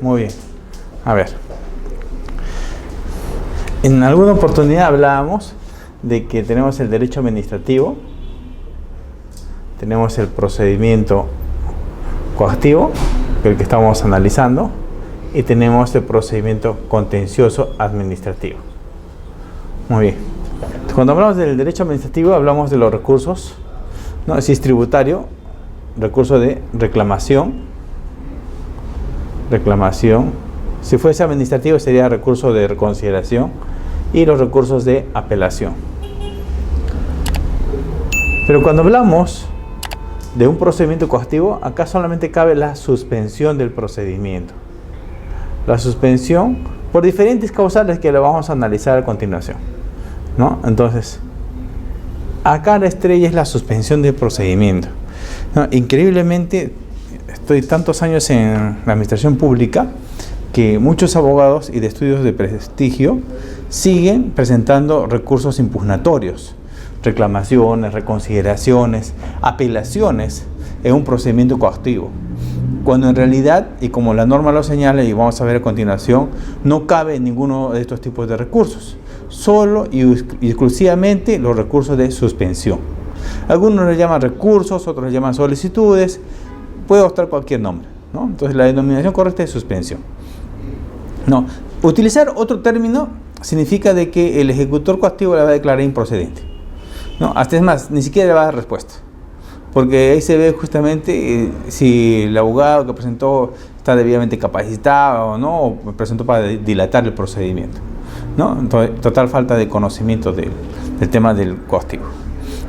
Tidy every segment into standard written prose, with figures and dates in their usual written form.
Muy bien. A ver. En alguna oportunidad hablábamos de que tenemos el derecho administrativo, tenemos el procedimiento coactivo, que es el que estamos analizando, y tenemos el procedimiento contencioso administrativo. Muy bien. Cuando hablamos del derecho administrativo, hablamos de los recursos, ¿no? Si es tributario, recurso de reclamación. Si fuese administrativo, sería recurso de reconsideración y los recursos de apelación. Pero cuando hablamos de un procedimiento coactivo, acá solamente cabe la suspensión del procedimiento. La suspensión por diferentes causales que lo vamos a analizar a continuación, ¿no? Entonces, acá la estrella es la suspensión del procedimiento, ¿no? Increíblemente, estoy tantos años en la administración pública que muchos abogados y de estudios de prestigio siguen presentando recursos impugnatorios, reclamaciones, reconsideraciones, apelaciones en un procedimiento coactivo, cuando en realidad, y como la norma lo señala y vamos a ver a continuación, no cabe ninguno de estos tipos de recursos, solo y exclusivamente los recursos de suspensión. Algunos les llaman recursos, otros les llaman solicitudes, puede optar cualquier nombre, ¿no? Entonces la denominación correcta es suspensión. No, utilizar otro término significa de que el ejecutor coactivo le va a declarar improcedente. No, hasta es más, ni siquiera le va a dar respuesta, porque ahí se ve justamente si el abogado que presentó está debidamente capacitado o no, o presentó para dilatar el procedimiento, ¿no? Entonces, total falta de conocimiento del tema del coactivo,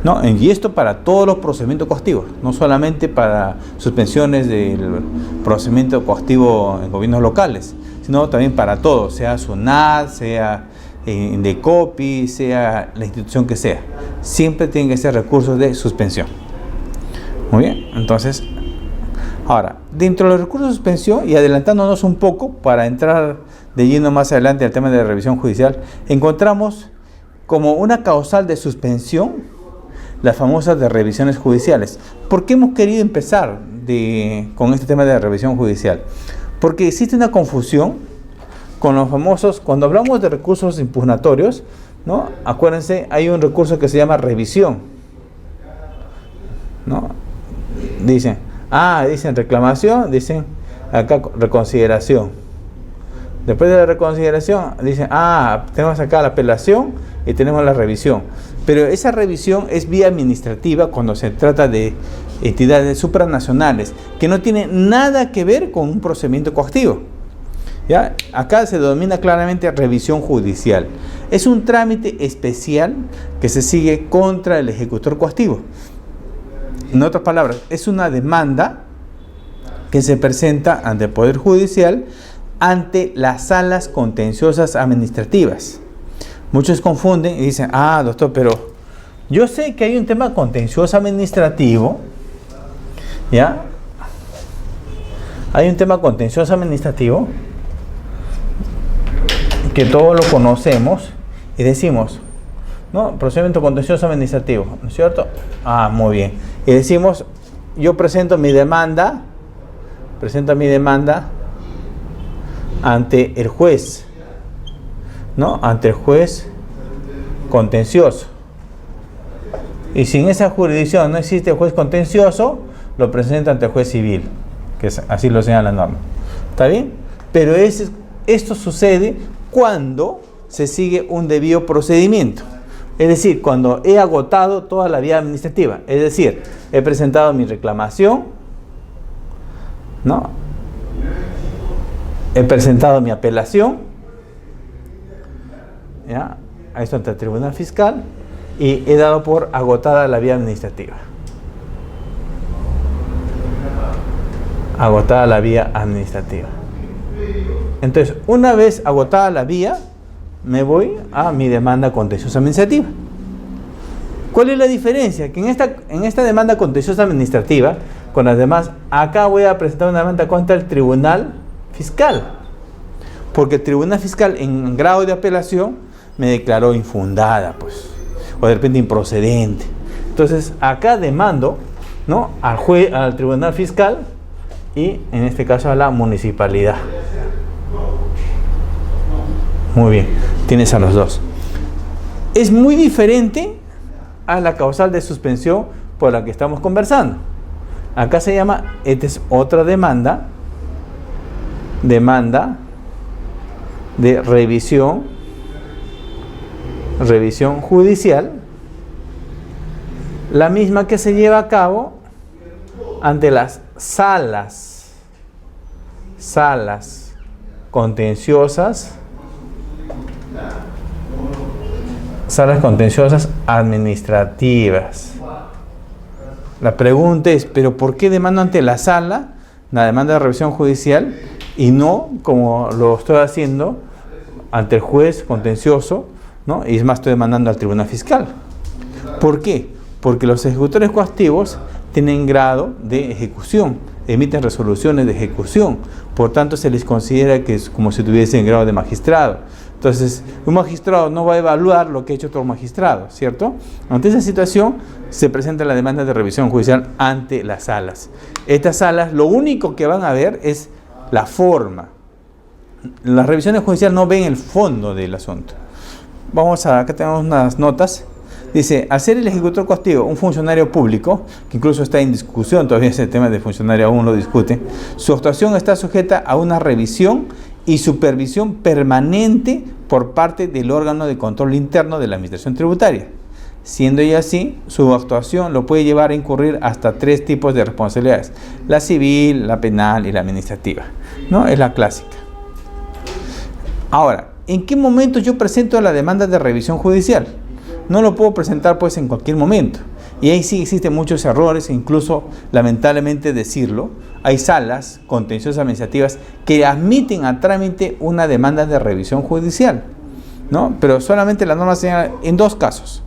¿no? Y esto para todos los procedimientos coactivos, no solamente para suspensiones del procedimiento coactivo en gobiernos locales, sino también para todo, sea SUNAT, sea Indecopi, sea la institución que sea. Siempre tienen que ser recursos de suspensión. Muy bien, entonces, ahora, dentro de los recursos de suspensión, y adelantándonos un poco para entrar de lleno más adelante al tema de la revisión judicial, encontramos como una causal de suspensión las famosas de revisiones judiciales. ¿Por qué hemos querido empezar con este tema de la revisión judicial? Porque existe una confusión con los famosos, cuando hablamos de recursos impugnatorios, ¿no? Acuérdense, hay un recurso que se llama revisión, ¿no? Dicen reclamación, dicen acá reconsideración. Después de la reconsideración, dicen, tenemos acá la apelación y tenemos la revisión. Pero esa revisión es vía administrativa cuando se trata de entidades supranacionales que no tienen nada que ver con un procedimiento coactivo. ¿Ya? Acá se denomina claramente revisión judicial. Es un trámite especial que se sigue contra el ejecutor coactivo. En otras palabras, es una demanda que se presenta ante el Poder Judicial ante las salas contenciosas administrativas. Muchos confunden y dicen, doctor, pero yo sé que hay un tema contencioso administrativo, ¿ya? Hay un tema contencioso administrativo que todos lo conocemos y decimos, ¿no? Procedimiento contencioso administrativo, ¿no es cierto? Muy bien. Y decimos, yo presento mi demanda ante el juez, ¿no? Ante el juez contencioso. Y si en esa jurisdicción no existe juez contencioso, lo presenta ante el juez civil, que es, así lo señala la norma. ¿Está bien? Pero esto sucede cuando se sigue un debido procedimiento. Es decir, cuando he agotado toda la vía administrativa. Es decir, he presentado mi reclamación, ¿no? He presentado mi apelación, ¿ya? A esto ante el Tribunal Fiscal, y he dado por agotada la vía administrativa. Agotada la vía administrativa. Entonces, una vez agotada la vía, me voy a mi demanda contenciosa administrativa. ¿Cuál es la diferencia? Que en esta demanda contenciosa administrativa, con las demás, acá voy a presentar una demanda contra el Tribunal Fiscal. Porque el Tribunal Fiscal, en grado de apelación, me declaró infundada, pues, o de repente improcedente. Entonces, acá demando, ¿no? al Tribunal Fiscal y en este caso a la municipalidad. Muy bien, tienes a los dos. Es muy diferente a la causal de suspensión por la que estamos conversando. Acá se llama, esta es otra demanda de revisión judicial, la misma que se lleva a cabo ante las salas contenciosas administrativas. La pregunta es, ¿pero por qué demando ante la sala la demanda de revisión judicial y no como lo estoy haciendo ante el juez contencioso, ¿no? Y es más, estoy demandando al tribunal fiscal? ¿Por qué? Porque los ejecutores coactivos tienen grado de ejecución, emiten resoluciones de ejecución, por tanto se les considera que es como si tuviesen grado de magistrado. Entonces, un magistrado no va a evaluar lo que ha hecho otro magistrado, ¿cierto? Ante esa situación se presenta la demanda de revisión judicial ante las salas. Estas salas lo único que van a ver es la forma. Las revisiones judiciales no ven el fondo del asunto. Acá tenemos unas notas. Dice, al ser el ejecutor coactivo un funcionario público, que incluso está en discusión, todavía ese tema de funcionario aún lo discute, su actuación está sujeta a una revisión y supervisión permanente por parte del órgano de control interno de la administración tributaria. Siendo ya así, su actuación lo puede llevar a incurrir hasta 3 tipos de responsabilidades: la civil, la penal y la administrativa, ¿no? Es la clásica. Ahora, ¿en qué momento yo presento la demanda de revisión judicial? No lo puedo presentar pues en cualquier momento. Y ahí sí existen muchos errores, incluso lamentablemente decirlo, hay salas contenciosas administrativas que admiten a trámite una demanda de revisión judicial, ¿no? Pero solamente la norma señala en 2 casos.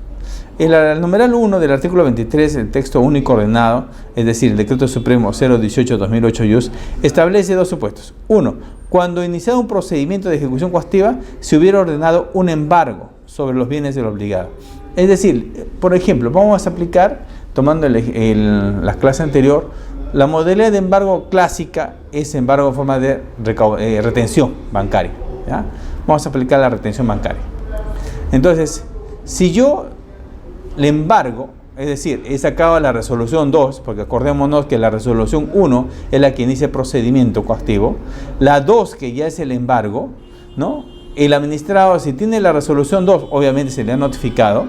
El numeral 1 del artículo 23 del texto único ordenado, es decir, el Decreto Supremo 018/2008 establece 2 supuestos. 1. Cuando iniciado un procedimiento de ejecución coactiva se hubiera ordenado un embargo sobre los bienes del obligado. Es decir, por ejemplo, vamos a aplicar, tomando la clase anterior, la modalidad de embargo clásica es embargo en forma de retención bancaria, ¿ya? Vamos a aplicar la retención bancaria. Entonces, si yo le embargo, es decir, he sacado la resolución 2, porque acordémonos que la resolución 1 es la que inicia el procedimiento coactivo, la 2, que ya es el embargo, ¿no? El administrado, si tiene la resolución 2, obviamente se le ha notificado,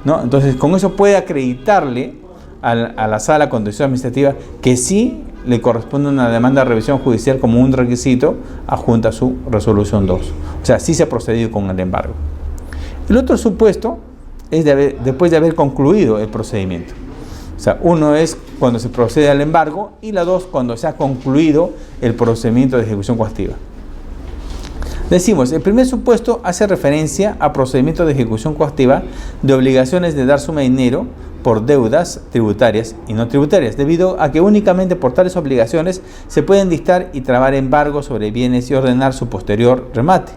¿no? Entonces, con eso puede acreditarle a la sala contenciosa administrativa que sí le corresponde una demanda de revisión judicial como un requisito adjunta a su resolución 2. O sea, sí se ha procedido con el embargo. El otro supuesto es después de haber concluido el procedimiento. O sea, uno es cuando se procede al embargo y la 2 cuando se ha concluido el procedimiento de ejecución coactiva. Decimos, el primer supuesto hace referencia a procedimientos de ejecución coactiva de obligaciones de dar suma de dinero por deudas tributarias y no tributarias, debido a que únicamente por tales obligaciones se pueden dictar y trabar embargos sobre bienes y ordenar su posterior remate.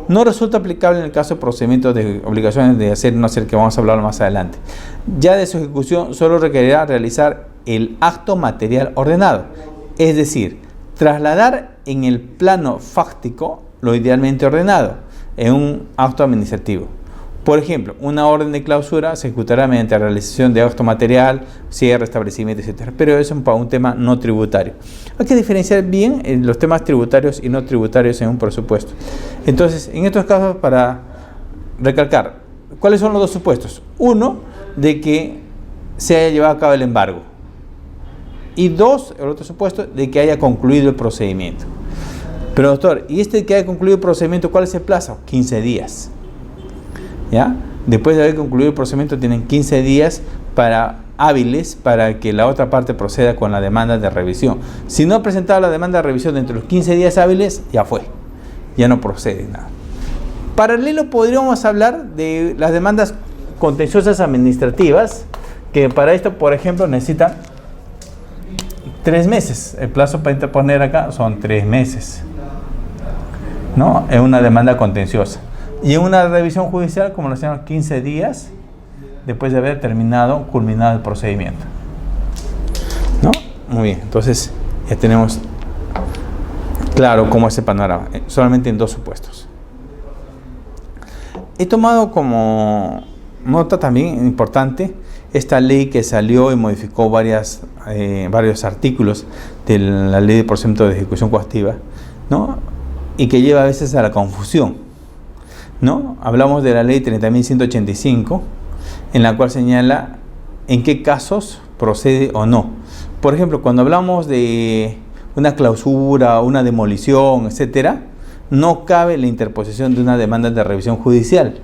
No resulta aplicable en el caso de procedimientos de obligaciones de hacer no hacer, que vamos a hablar más adelante. Ya de su ejecución solo requerirá realizar el acto material ordenado, es decir, trasladar en el plano fáctico lo idealmente ordenado en un acto administrativo. Por ejemplo, una orden de clausura se ejecutará mediante la realización de acto material, cierre, establecimiento, etc. Pero eso es para un tema no tributario. Hay que diferenciar bien los temas tributarios y no tributarios en un presupuesto. Entonces, en estos casos, para recalcar, ¿cuáles son los 2 supuestos? Uno, de que se haya llevado a cabo el embargo. Y 2, el otro supuesto, de que haya concluido el procedimiento. Pero doctor, ¿y este que haya concluido el procedimiento, cuál es el plazo? 15 días. ¿Ya? Después de haber concluido el procedimiento tienen 15 días hábiles para que la otra parte proceda con la demanda de revisión. Si no ha presentado la demanda de revisión dentro de los 15 días hábiles, ya fue. Ya no procede nada. Paralelo podríamos hablar de las demandas contenciosas administrativas, que para esto, por ejemplo, necesitan 3 meses. El plazo para interponer acá son 3 meses, ¿no? Es una demanda contenciosa. Y en una revisión judicial, como lo hacemos, 15 días después de haber culminado el procedimiento, ¿no? Muy bien, entonces ya tenemos claro cómo es el panorama, solamente en dos supuestos. He tomado como nota también importante esta ley que salió y modificó varios artículos de la ley de procedimiento de ejecución coactiva, ¿no? Y que lleva a veces a la confusión, ¿no? Hablamos de la ley 30.185, en la cual señala en qué casos procede o no. Por ejemplo, cuando hablamos de una clausura, una demolición, etcétera, no cabe la interposición de una demanda de revisión judicial,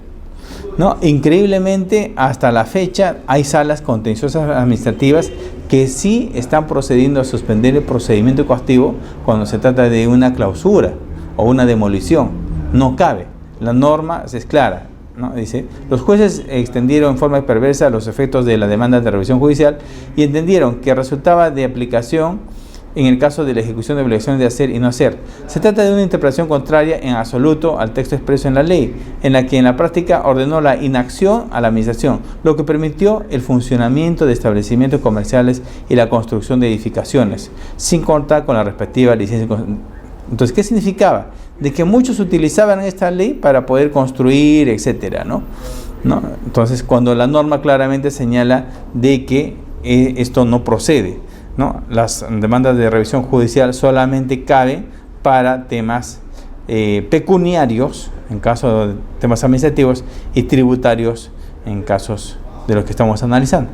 ¿no? Increíblemente, hasta la fecha hay salas contenciosas administrativas que sí están procediendo a suspender el procedimiento coactivo cuando se trata de una clausura o una demolición. No cabe. La norma es clara, ¿no? Dice, los jueces extendieron en forma perversa los efectos de la demanda de revisión judicial y entendieron que resultaba de aplicación en el caso de la ejecución de obligaciones de hacer y no hacer. Se trata de una interpretación contraria en absoluto al texto expreso en la ley, en la que en la práctica ordenó la inacción a la administración, lo que permitió el funcionamiento de establecimientos comerciales y la construcción de edificaciones, sin contar con la respectiva licencia. Entonces, ¿qué significaba? De que muchos utilizaban esta ley para poder construir, etcétera, ¿no? Entonces, cuando la norma claramente señala de que esto no procede, ¿no? Las demandas de revisión judicial solamente caben para temas pecuniarios, en caso de temas administrativos, y tributarios, en casos de los que estamos analizando.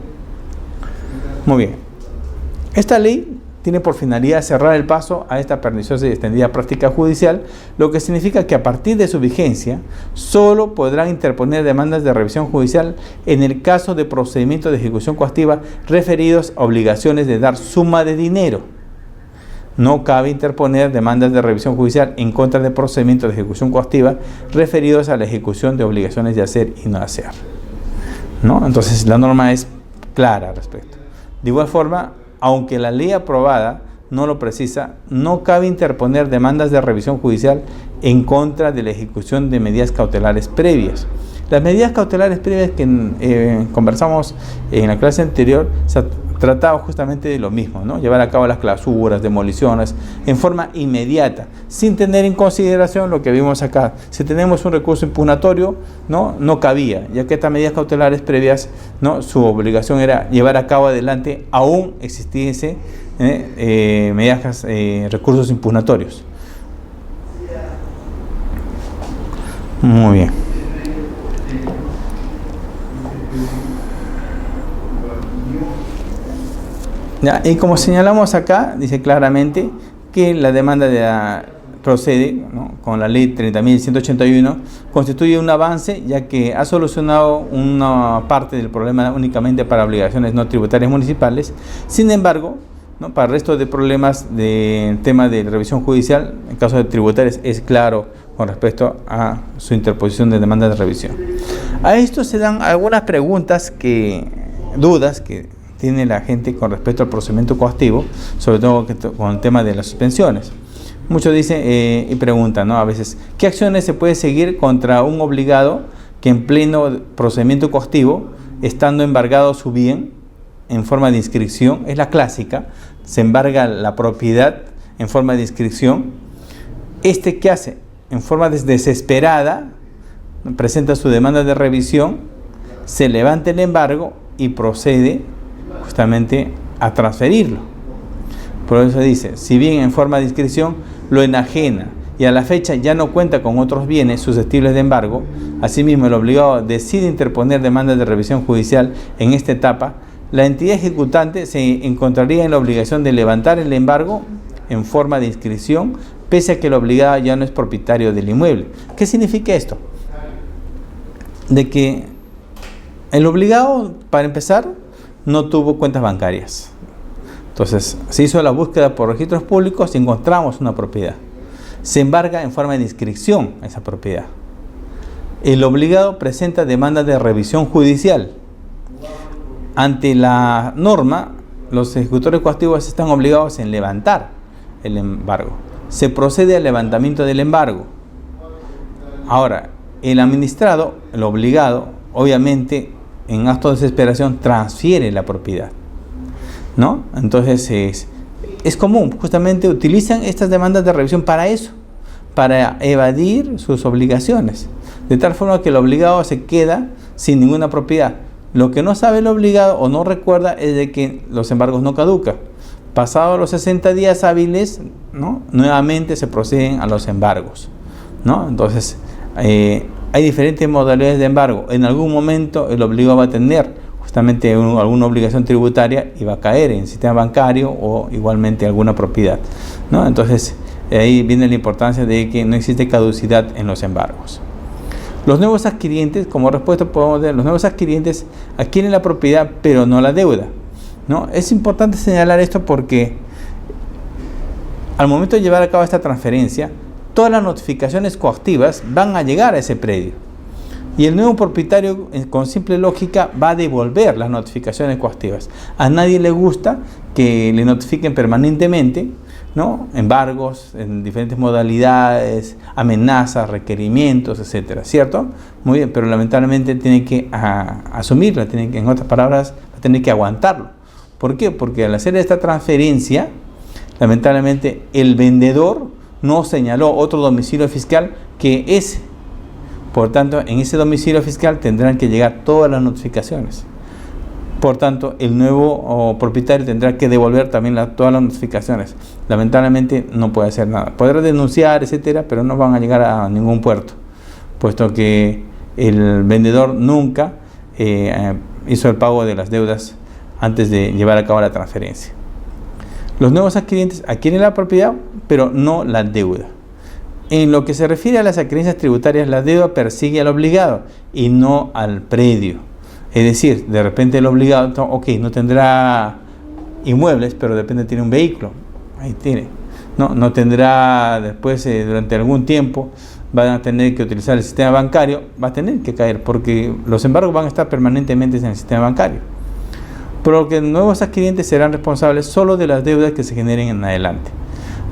Muy bien. Esta ley tiene por finalidad cerrar el paso a esta perniciosa y extendida práctica judicial, lo que significa que a partir de su vigencia solo podrán interponer demandas de revisión judicial en el caso de procedimientos de ejecución coactiva referidos a obligaciones de dar suma de dinero. No cabe interponer demandas de revisión judicial en contra de procedimientos de ejecución coactiva referidos a la ejecución de obligaciones de hacer y no hacer, ¿no? Entonces la norma es clara al respecto. De igual forma, aunque la ley aprobada no lo precisa, no cabe interponer demandas de revisión judicial en contra de la ejecución de medidas cautelares previas. Las medidas cautelares previas que conversamos en la clase anterior se trataba justamente de lo mismo, ¿no? Llevar a cabo las clausuras, demoliciones, en forma inmediata, sin tener en consideración lo que vimos acá. Si tenemos un recurso impugnatorio, no cabía, ya que estas medidas cautelares previas, su obligación era llevar a cabo adelante, aún existiese recursos impugnatorios. Muy bien. ¿Ya? Y como señalamos acá, dice claramente que la demanda procede, ¿no?, con la ley 30.181, constituye un avance, ya que ha solucionado una parte del problema únicamente para obligaciones no tributarias municipales. Sin embargo, ¿no?, para el resto de problemas del tema de revisión judicial, en caso de tributarias, es claro con respecto a su interposición de demanda de revisión. A esto se dan algunas dudas que tiene la gente con respecto al procedimiento coactivo, sobre todo con el tema de las suspensiones. Muchos dicen y preguntan, ¿no?, a veces, ¿qué acciones se puede seguir contra un obligado que en pleno procedimiento coactivo, estando embargado su bien en forma de inscripción? Es la clásica, se embarga la propiedad en forma de inscripción. ¿Qué hace? En forma desesperada, presenta su demanda de revisión, se levanta el embargo y procede justamente a transferirlo. Por eso dice, si bien en forma de inscripción lo enajena y a la fecha ya no cuenta con otros bienes susceptibles de embargo, asimismo el obligado decide interponer demanda de revisión judicial en esta etapa, la entidad ejecutante se encontraría en la obligación de levantar el embargo en forma de inscripción, pese a que el obligado ya no es propietario del inmueble. ¿Qué significa esto? De que el obligado, para empezar, no tuvo cuentas bancarias. Entonces, se hizo la búsqueda por registros públicos y encontramos una propiedad. Se embarga en forma de inscripción esa propiedad. El obligado presenta demanda de revisión judicial. Ante la norma, los ejecutores coactivos están obligados en levantar el embargo. Se procede al levantamiento del embargo. Ahora, el administrado, el obligado, obviamente, en acto de desesperación transfiere la propiedad, ¿no? Entonces es común, justamente utilizan estas demandas de revisión para eso, para evadir sus obligaciones, de tal forma que el obligado se queda sin ninguna propiedad. Lo que no sabe el obligado o no recuerda es de que los embargos no caducan. Pasados los 60 días hábiles, ¿no?, nuevamente se proceden a los embargos, ¿no? Entonces, hay diferentes modalidades de embargo. En algún momento el obligado va a tener justamente alguna obligación tributaria y va a caer en el sistema bancario o igualmente alguna propiedad, ¿no? Entonces, ahí viene la importancia de que no existe caducidad en los embargos. Los nuevos adquirientes, como respuesta podemos ver, los nuevos adquirientes adquieren la propiedad pero no la deuda, ¿no? Es importante señalar esto porque al momento de llevar a cabo esta transferencia, todas las notificaciones coactivas van a llegar a ese predio. Y el nuevo propietario, con simple lógica, va a devolver las notificaciones coactivas. A nadie le gusta que le notifiquen permanentemente, ¿no?, embargos en diferentes modalidades, amenazas, requerimientos, etcétera, ¿cierto? Muy bien, pero lamentablemente tiene que asumirla, tiene que, en otras palabras, tiene que aguantarlo. ¿Por qué? Porque al hacer esta transferencia, lamentablemente el vendedor no señaló otro domicilio fiscal que ese. Por tanto, en ese domicilio fiscal tendrán que llegar todas las notificaciones. Por tanto, el nuevo propietario tendrá que devolver también todas las notificaciones. Lamentablemente no puede hacer nada. Podrá denunciar, etcétera, pero no van a llegar a ningún puerto, puesto que el vendedor nunca hizo el pago de las deudas antes de llevar a cabo la transferencia. Los nuevos adquirientes adquieren la propiedad, pero no la deuda. En lo que se refiere a las adquiriencias tributarias, la deuda persigue al obligado y no al predio. Es decir, de repente el obligado, no tendrá inmuebles, pero de repente tiene un vehículo. Ahí tiene. No tendrá después, durante algún tiempo, van a tener que utilizar el sistema bancario, va a tener que caer, porque los embargos van a estar permanentemente en el sistema bancario. Por lo que nuevos adquirientes serán responsables solo de las deudas que se generen en adelante.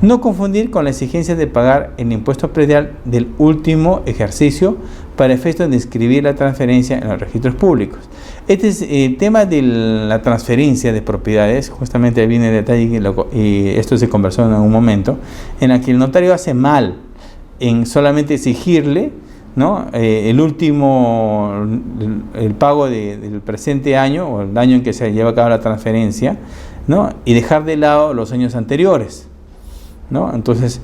No confundir con la exigencia de pagar el impuesto predial del último ejercicio para efectos de inscribir la transferencia en los registros públicos. Este es el tema de la transferencia de propiedades, justamente viene el detalle y esto se conversó en algún momento, en la que el notario hace mal en solamente exigirle, ¿no?, el pago del presente año o el año en que se lleva a cabo la transferencia, ¿no?, y dejar de lado los años anteriores, ¿no? Entonces,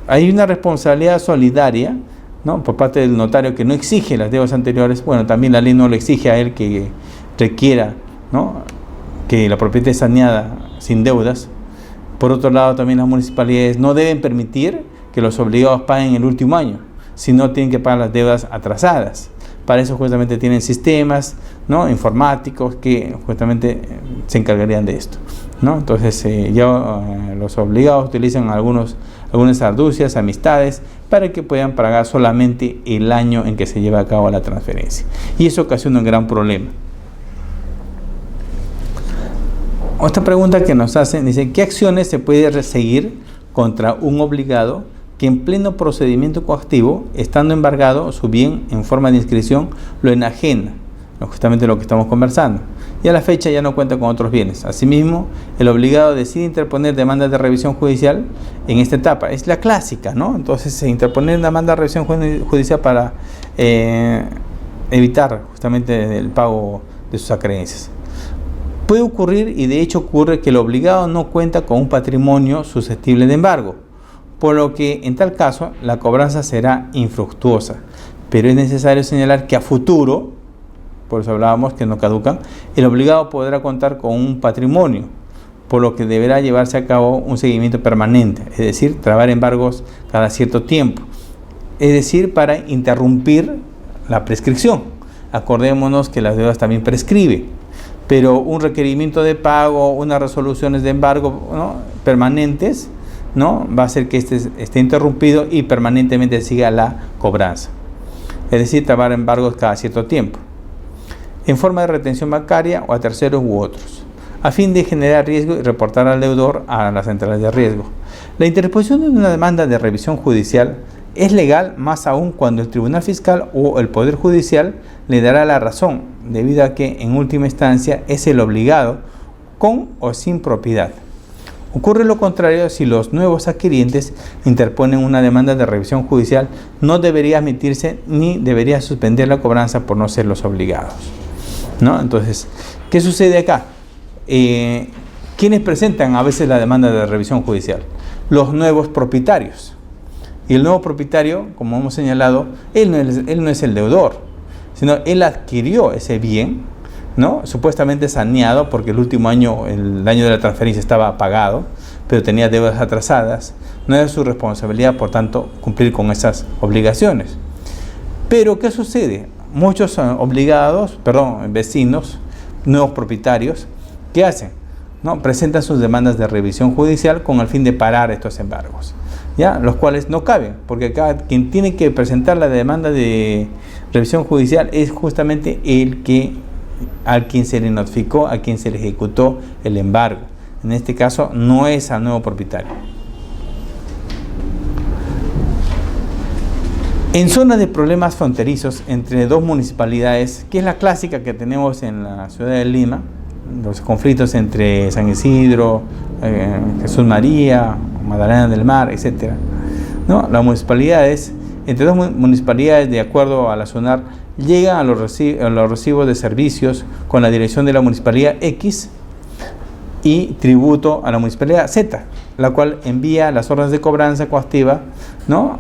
hay una responsabilidad solidaria, ¿no?, por parte del notario que no exige las deudas anteriores. Bueno, también la ley no le exige a él que requiera, ¿no?, que la propiedad esté saneada sin deudas. Por otro lado, también las municipalidades no deben permitir que los obligados paguen el último año, si no tienen que pagar las deudas atrasadas. Para eso justamente tienen sistemas, ¿no?, informáticos que justamente se encargarían de esto, ¿no? Entonces los obligados utilizan algunas arducias, amistades, para que puedan pagar solamente el año en que se lleva a cabo la transferencia. Y eso ocasiona un gran problema. Otra pregunta que nos hacen, dice, ¿qué acciones se puede seguir contra un obligado que en pleno procedimiento coactivo, estando embargado su bien en forma de inscripción, lo enajena? Justamente lo que estamos conversando. Y a la fecha ya no cuenta con otros bienes. Asimismo, el obligado decide interponer demandas de revisión judicial en esta etapa. Es la clásica, ¿no? Entonces, se interponer demanda de revisión judicial para evitar justamente el pago de sus acreencias. Puede ocurrir, y de hecho ocurre, que el obligado no cuenta con un patrimonio susceptible de embargo, por lo que en tal caso la cobranza será infructuosa. Pero es necesario señalar que a futuro, por eso hablábamos que no caducan, el obligado podrá contar con un patrimonio, por lo que deberá llevarse a cabo un seguimiento permanente, es decir, trabar embargos cada cierto tiempo, es decir, para interrumpir la prescripción. Acordémonos que las deudas también prescriben, pero un requerimiento de pago, unas resoluciones de embargo, ¿no?, permanentes, ¿no?, va a hacer que este esté interrumpido y permanentemente siga la cobranza, es decir, trabar embargos cada cierto tiempo, en forma de retención bancaria o a terceros u otros, a fin de generar riesgo y reportar al deudor a las centrales de riesgo. La interposición de una demanda de revisión judicial es legal, más aún cuando el Tribunal Fiscal o el Poder Judicial le dará la razón, debido a que en última instancia es el obligado, con o sin propiedad. Ocurre lo contrario si los nuevos adquirientes interponen una demanda de revisión judicial, no debería admitirse ni debería suspender la cobranza por no ser los obligados, ¿no? Entonces, ¿qué sucede acá? ¿Quiénes presentan a veces la demanda de revisión judicial? Los nuevos propietarios. Y el nuevo propietario, como hemos señalado, él no es el deudor, sino él adquirió ese bien, ¿no? Supuestamente saneado porque el último año, el año de la transferencia estaba pagado, pero tenía deudas atrasadas. No era su responsabilidad, por tanto, cumplir con esas obligaciones. Pero, ¿qué sucede? Muchos vecinos, nuevos propietarios, ¿qué hacen? ¿No? Presentan sus demandas de revisión judicial con el fin de parar estos embargos, ¿ya? Los cuales no caben, porque quien tiene que presentar la demanda de revisión judicial es justamente al quien se le notificó, a quien se le ejecutó el embargo. En este caso no es al nuevo propietario. En zonas de problemas fronterizos entre dos municipalidades, que es la clásica que tenemos en la ciudad de Lima, los conflictos entre San Isidro, Jesús María, Magdalena del Mar, etc., ¿no? Las municipalidades, entre dos municipalidades, de acuerdo a la SUNAR, llegan a los recibos de servicios con la dirección de la municipalidad X y tributo a la municipalidad Z, la cual envía las órdenes de cobranza coactiva, ¿no?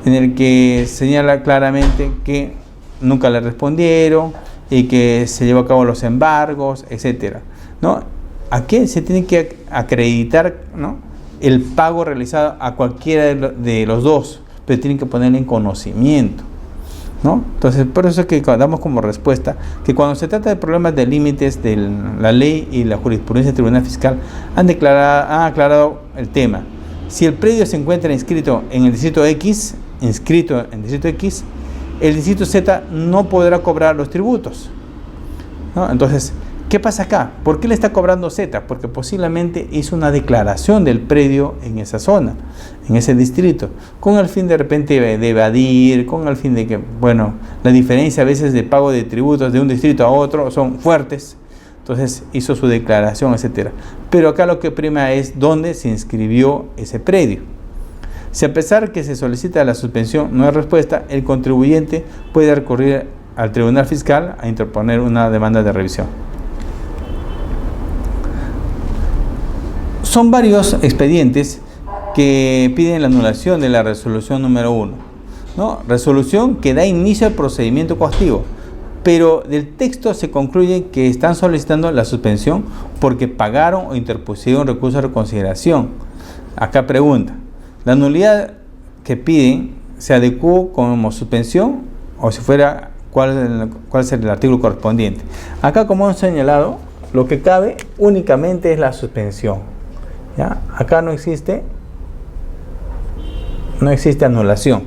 En el que señala claramente que nunca le respondieron y que se llevó a cabo los embargos, etcétera, ¿no? Aquí se tiene que acreditar, ¿no?, el pago realizado a cualquiera de los dos, pero tienen que ponerle en conocimiento, ¿no? Entonces, por eso es que damos como respuesta que cuando se trata de problemas de límites de la ley y la jurisprudencia del Tribunal Fiscal han aclarado el tema. Si el predio se encuentra inscrito en el distrito X, el distrito Z no podrá cobrar los tributos, ¿no? Entonces, ¿qué pasa acá? ¿Por qué le está cobrando Z? Porque posiblemente hizo una declaración del predio en esa zona, en ese distrito, con el fin de repente de evadir, con el fin de que, bueno, la diferencia a veces de pago de tributos de un distrito a otro son fuertes. Entonces hizo su declaración, etcétera. Pero acá lo que prima es dónde se inscribió ese predio. Si a pesar que se solicita la suspensión no hay respuesta, el contribuyente puede recurrir al Tribunal Fiscal a interponer una demanda de revisión. Son varios expedientes que piden la anulación de la resolución número 1, ¿no? Resolución que da inicio al procedimiento coactivo, pero del texto se concluye que están solicitando la suspensión porque pagaron o interpusieron recurso de reconsideración. Acá pregunta, ¿la nulidad que piden se adecuó como suspensión o si fuera cuál es el artículo correspondiente? Acá, como hemos señalado, lo que cabe únicamente es la suspensión, ¿ya? Acá no existe anulación.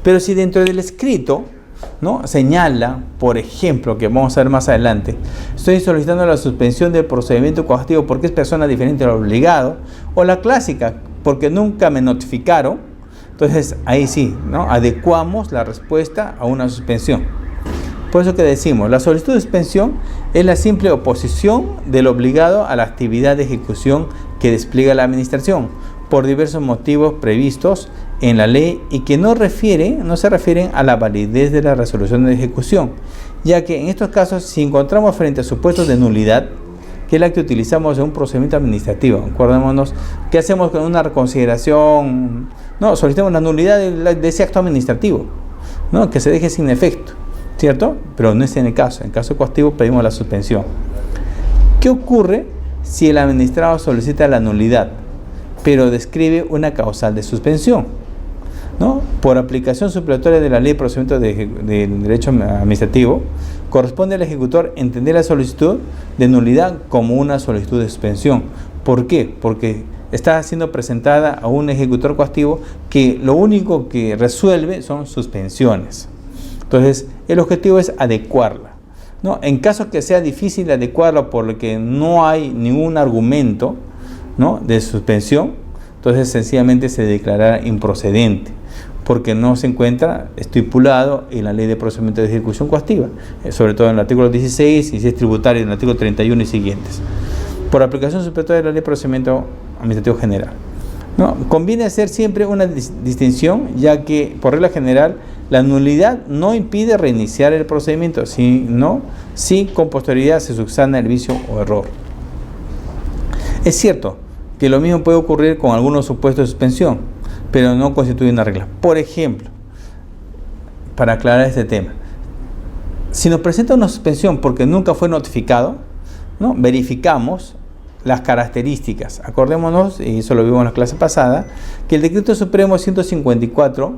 Pero si dentro del escrito, ¿no?, señala, por ejemplo, que vamos a ver más adelante, estoy solicitando la suspensión del procedimiento coactivo porque es persona diferente al obligado, o la clásica, porque nunca me notificaron, entonces ahí sí, ¿no?, adecuamos la respuesta a una suspensión. Por eso que decimos, la solicitud de suspensión es la simple oposición del obligado a la actividad de ejecución que despliega la administración, por diversos motivos previstos en la ley y que no se refieren a la validez de la resolución de ejecución, ya que en estos casos, si encontramos frente a supuestos de nulidad, que es la que utilizamos en un procedimiento administrativo, acordémonos, ¿qué hacemos con una reconsideración? No, solicitamos la nulidad de ese acto administrativo, ¿no?, que se deje sin efecto, ¿cierto? Pero no es en el caso coactivo pedimos la suspensión. ¿Qué ocurre si el administrado solicita la nulidad, pero describe una causal de suspensión, ¿no? Por aplicación supletoria de la ley de procedimiento de derecho administrativo, corresponde al ejecutor entender la solicitud de nulidad como una solicitud de suspensión. ¿Por qué? Porque está siendo presentada a un ejecutor coactivo que lo único que resuelve son suspensiones. Entonces, el objetivo es adecuarla, ¿no? En caso que sea difícil adecuarla porque no hay ningún argumento, ¿no?, de suspensión, entonces sencillamente se declarará improcedente porque no se encuentra estipulado en la ley de procedimiento de ejecución coactiva, sobre todo en el artículo 16 y si es tributario en el artículo 31 y siguientes. por aplicación supletoria de la Ley de Procedimiento Administrativo General. ¿No? Conviene hacer siempre una distinción, ya que por regla general la nulidad no impide reiniciar el procedimiento, sino si con posterioridad se subsana el vicio o error. Es cierto que lo mismo puede ocurrir con algunos supuestos de suspensión, pero no constituye una regla. Por ejemplo, para aclarar este tema, si nos presenta una suspensión porque nunca fue notificado, ¿no? Verificamos las características. Acordémonos, y eso lo vimos en la clase pasada, que el Decreto Supremo 154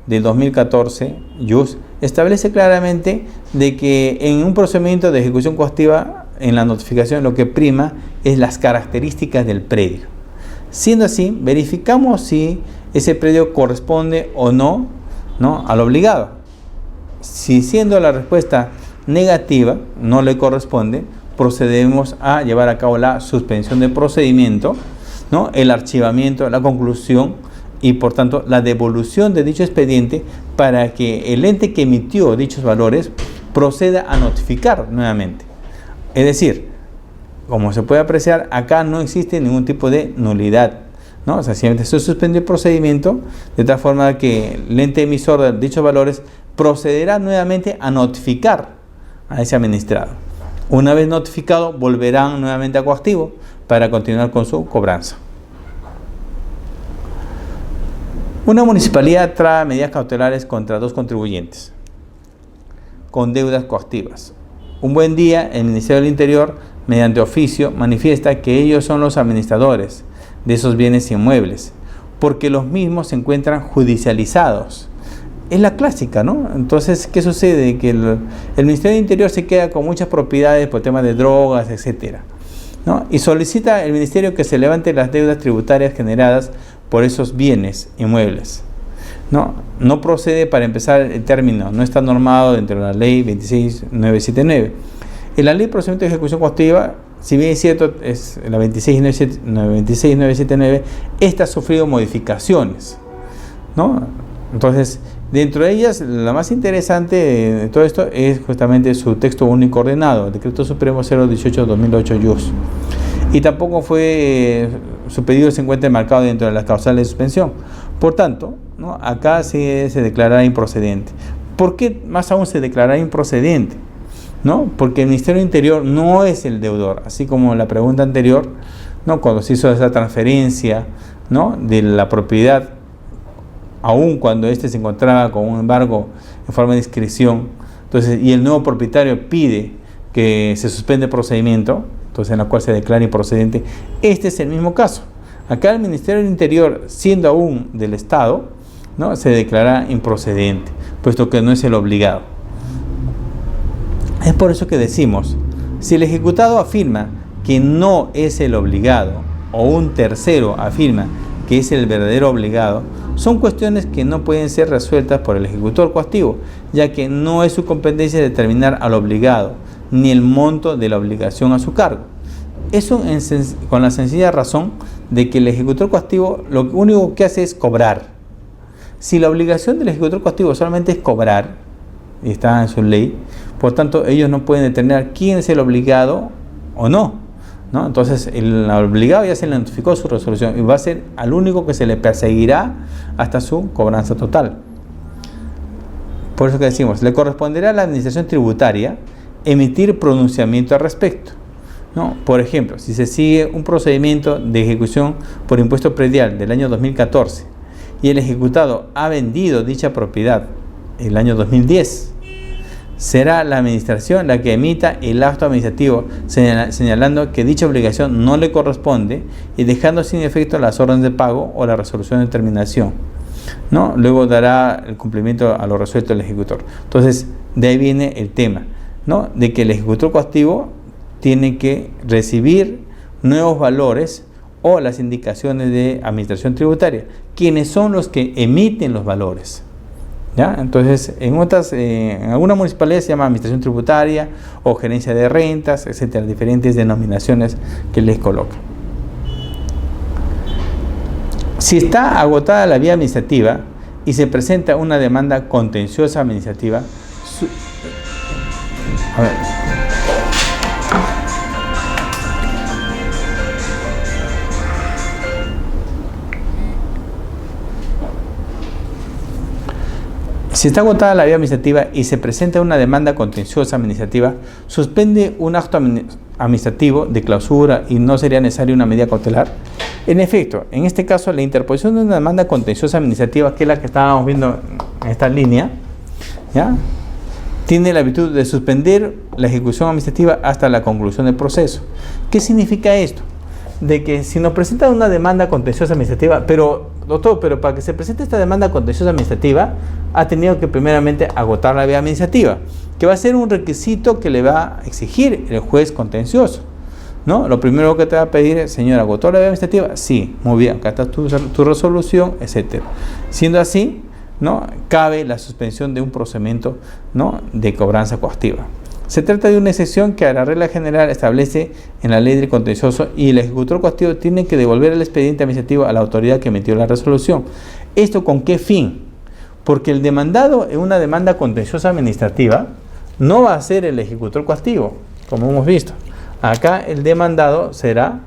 del 2014, JUS, establece claramente de que en un procedimiento de ejecución coactiva, en la notificación lo que prima es las características del predio. Siendo así, verificamos si ese predio corresponde o no, al obligado. Si siendo la respuesta negativa, no le corresponde, procedemos a llevar a cabo la suspensión del procedimiento, el archivamiento, la conclusión y por tanto la devolución de dicho expediente para que el ente que emitió dichos valores proceda a notificar nuevamente. Es decir, como se puede apreciar, acá no existe ningún tipo de nulidad, O sea, simplemente se suspendió el procedimiento de tal forma que el ente emisor de dichos valores procederá nuevamente a notificar a ese administrado. Una vez notificado, volverán nuevamente a coactivo para continuar con su cobranza. Una municipalidad trae medidas cautelares contra 2 contribuyentes con deudas coactivas. Un buen día, el Ministerio del Interior, mediante oficio, manifiesta que ellos son los administradores de esos bienes inmuebles, porque los mismos se encuentran judicializados. Es la clásica, ¿no? Entonces, ¿qué sucede? Que el Ministerio del Interior se queda con muchas propiedades por temas de drogas, etcétera, ¿no? Y solicita al Ministerio que se levante las deudas tributarias generadas por esos bienes inmuebles. No procede, para empezar, el término, no está normado dentro de la ley 26979. En la ley de procedimiento de ejecución coactiva, si bien es cierto, es la 26979, esta ha sufrido modificaciones, ¿no? Entonces, dentro de ellas, la más interesante de todo esto es justamente su texto único ordenado, el Decreto Supremo 018-2008 JUS. Y tampoco su pedido se encuentra enmarcado dentro de las causales de suspensión. Por tanto, acá sí se declarará improcedente. ¿Por qué más aún se declarará improcedente? Porque el Ministerio del Interior no es el deudor, así como en la pregunta anterior, cuando se hizo esa transferencia, de la propiedad, aun cuando éste se encontraba con un embargo en forma de inscripción, entonces, y el nuevo propietario pide que se suspende el procedimiento, entonces en la cual se declara improcedente, este es el mismo caso. Acá el Ministerio del Interior, siendo aún del Estado, se declara improcedente, puesto que no es el obligado. Es por eso que decimos, si el ejecutado afirma que no es el obligado, o un tercero afirma que es el verdadero obligado, son cuestiones que no pueden ser resueltas por el ejecutor coactivo, ya que no es su competencia determinar al obligado, ni el monto de la obligación a su cargo. Eso con la sencilla razón de que el ejecutor coactivo lo único que hace es cobrar. Si la obligación del ejecutor coactivo solamente es cobrar, y está en su ley, por tanto ellos no pueden determinar quién es el obligado o no. Entonces el obligado ya se le notificó su resolución y va a ser al único que se le perseguirá hasta su cobranza total. Por eso que decimos, le corresponderá a la administración tributaria emitir pronunciamiento al respecto. Por ejemplo, si se sigue un procedimiento de ejecución por impuesto predial del año 2014 y el ejecutado ha vendido dicha propiedad el año 2010, será la administración la que emita el acto administrativo señalando que dicha obligación no le corresponde y dejando sin efecto las órdenes de pago o la resolución de terminación. Luego dará el cumplimiento a lo resuelto el ejecutor. Entonces, de ahí viene el tema, de que el ejecutor coactivo tiene que recibir nuevos valores o las indicaciones de administración tributaria, quienes son los que emiten los valores. ¿Ya? Entonces, en algunas municipalidades se llama administración tributaria o gerencia de rentas, etcétera, diferentes denominaciones que les colocan. Si está agotada la vía administrativa y se presenta una demanda contenciosa administrativa, Si está agotada la vía administrativa y se presenta una demanda contenciosa administrativa, suspende un acto administrativo de clausura y no sería necesaria una medida cautelar. En efecto, en este caso, la interposición de una demanda contenciosa administrativa, que es la que estábamos viendo en esta línea, ¿ya?, tiene la virtud de suspender la ejecución administrativa hasta la conclusión del proceso. ¿Qué significa esto? De que si nos presenta una demanda contenciosa administrativa, pero doctor, pero para que se presente esta demanda contenciosa administrativa, ha tenido que primeramente agotar la vía administrativa, que va a ser un requisito que le va a exigir el juez contencioso, ¿no? Lo primero que te va a pedir es, señor, ¿agotó la vía administrativa? Sí, muy bien, acá está tu resolución, etc. Siendo así, ¿no?, cabe la suspensión de un procedimiento, ¿no?, de cobranza coactiva. Se trata de una excepción que a la regla general establece en la ley del contencioso, y el ejecutor coactivo tiene que devolver el expediente administrativo a la autoridad que emitió la resolución. ¿Esto con qué fin? Porque el demandado en una demanda contenciosa administrativa no va a ser el ejecutor coactivo, como hemos visto. Acá el demandado será,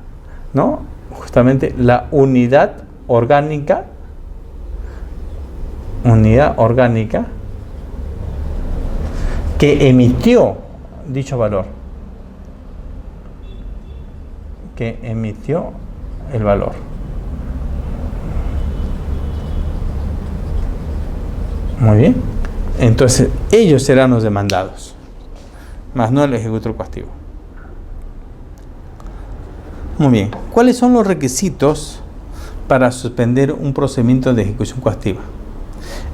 ¿no?, justamente la unidad orgánica que emitió dicho valor, que emitió el valor. Muy bien. Entonces, ellos serán los demandados, más no el ejecutor coactivo. Muy bien. ¿Cuáles son los requisitos para suspender un procedimiento de ejecución coactiva?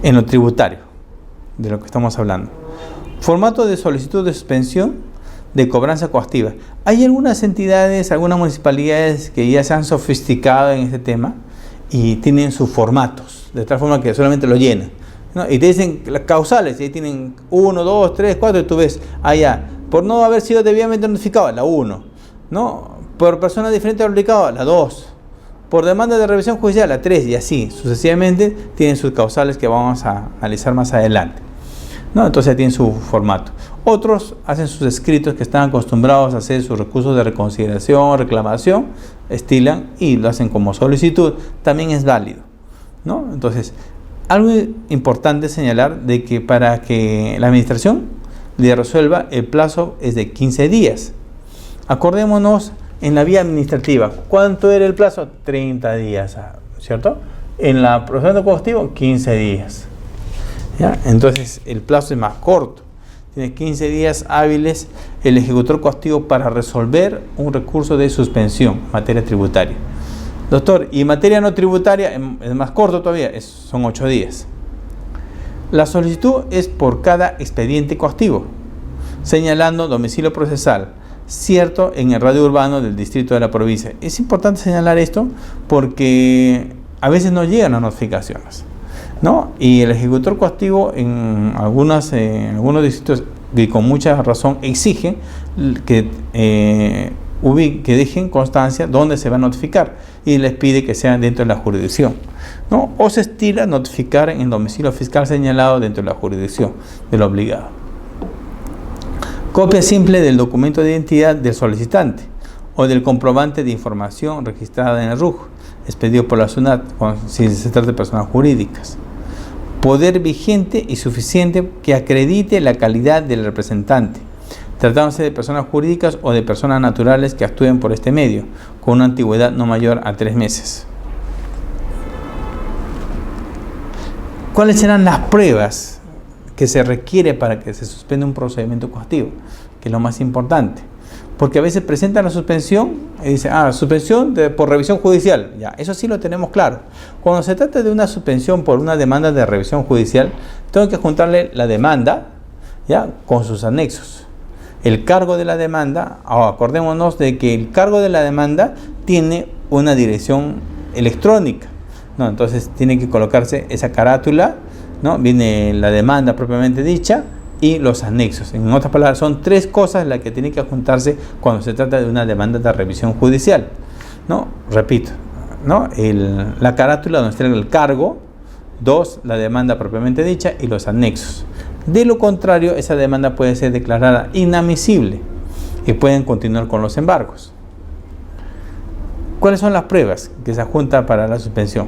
En lo tributario, de lo que estamos hablando. Formato de solicitud de suspensión de cobranza coactiva. Hay algunas entidades, algunas municipalidades que ya se han sofisticado en este tema y tienen sus formatos, de tal forma que solamente lo llenan, ¿no? Y te dicen las causales, y ahí tienen 1, 2, 3, 4, y tú ves, allá, por no haber sido debidamente notificado, la 1, ¿no? Por persona diferente al obligado, la 2. Por demanda de revisión judicial, la 3, y así sucesivamente tienen sus causales que vamos a analizar más adelante, ¿no? Entonces tienen su formato. Otros hacen sus escritos, que están acostumbrados a hacer sus recursos de reconsideración, reclamación, estilan y lo hacen como solicitud, también es válido, ¿no? Entonces, algo importante señalar de que para que la administración le resuelva, el plazo es de 15 días. Acordémonos, en la vía administrativa, ¿cuánto era el plazo? 30 días, ¿cierto? En la procedimiento coactivo, 15 días. ¿Ya? Entonces, el plazo es más corto. Tiene 15 días hábiles el ejecutor coactivo para resolver un recurso de suspensión en materia tributaria. Doctor, y en materia no tributaria es más corto todavía, son 8 días. La solicitud es por cada expediente coactivo, señalando domicilio procesal cierto en el radio urbano del distrito de la provincia. Es importante señalar esto porque a veces no llegan las notificaciones, ¿no? Y el ejecutor coactivo en algunos distritos, y con mucha razón, exige que dejen constancia dónde se va a notificar y les pide que sean dentro de la jurisdicción, ¿no? O se estila notificar en el domicilio fiscal señalado dentro de la jurisdicción del obligado. Copia simple del documento de identidad del solicitante o del comprobante de información registrada en el RUJ, expedido por la SUNAT, si se trata de personas jurídicas. Poder vigente y suficiente que acredite la calidad del representante, tratándose de personas jurídicas o de personas naturales que actúen por este medio, con una antigüedad no mayor a 3 meses. ¿Cuáles serán las pruebas que se requiere para que se suspenda un procedimiento coactivo? Que es lo más importante. Porque a veces presentan la suspensión y dicen, suspensión por revisión judicial. Ya, eso sí lo tenemos claro. Cuando se trata de una suspensión por una demanda de revisión judicial, tengo que juntarle la demanda, ya, con sus anexos. El cargo de la demanda, acordémonos de que el cargo de la demanda tiene una dirección electrónica, ¿no? Entonces tiene que colocarse esa carátula, ¿no? Viene la demanda propiamente dicha y los anexos. En otras palabras, son 3 cosas las que tienen que juntarse cuando se trata de una demanda de revisión judicial, ¿no? Repito, ¿no? La carátula donde está el cargo, 2, la demanda propiamente dicha y los anexos. De lo contrario, esa demanda puede ser declarada inadmisible y pueden continuar con los embargos. ¿Cuáles son las pruebas que se adjuntan para la suspensión?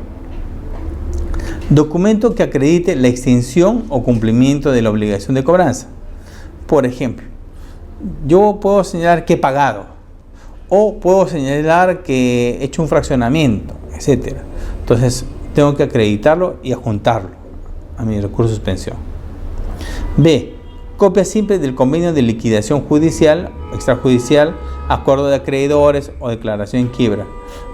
Documento que acredite la extinción o cumplimiento de la obligación de cobranza. Por ejemplo, yo puedo señalar que he pagado, o puedo señalar que he hecho un fraccionamiento, etc. Entonces, tengo que acreditarlo y adjuntarlo a mi recurso de suspensión. B. Copia simple del convenio de liquidación judicial, extrajudicial, acuerdo de acreedores o declaración en quiebra,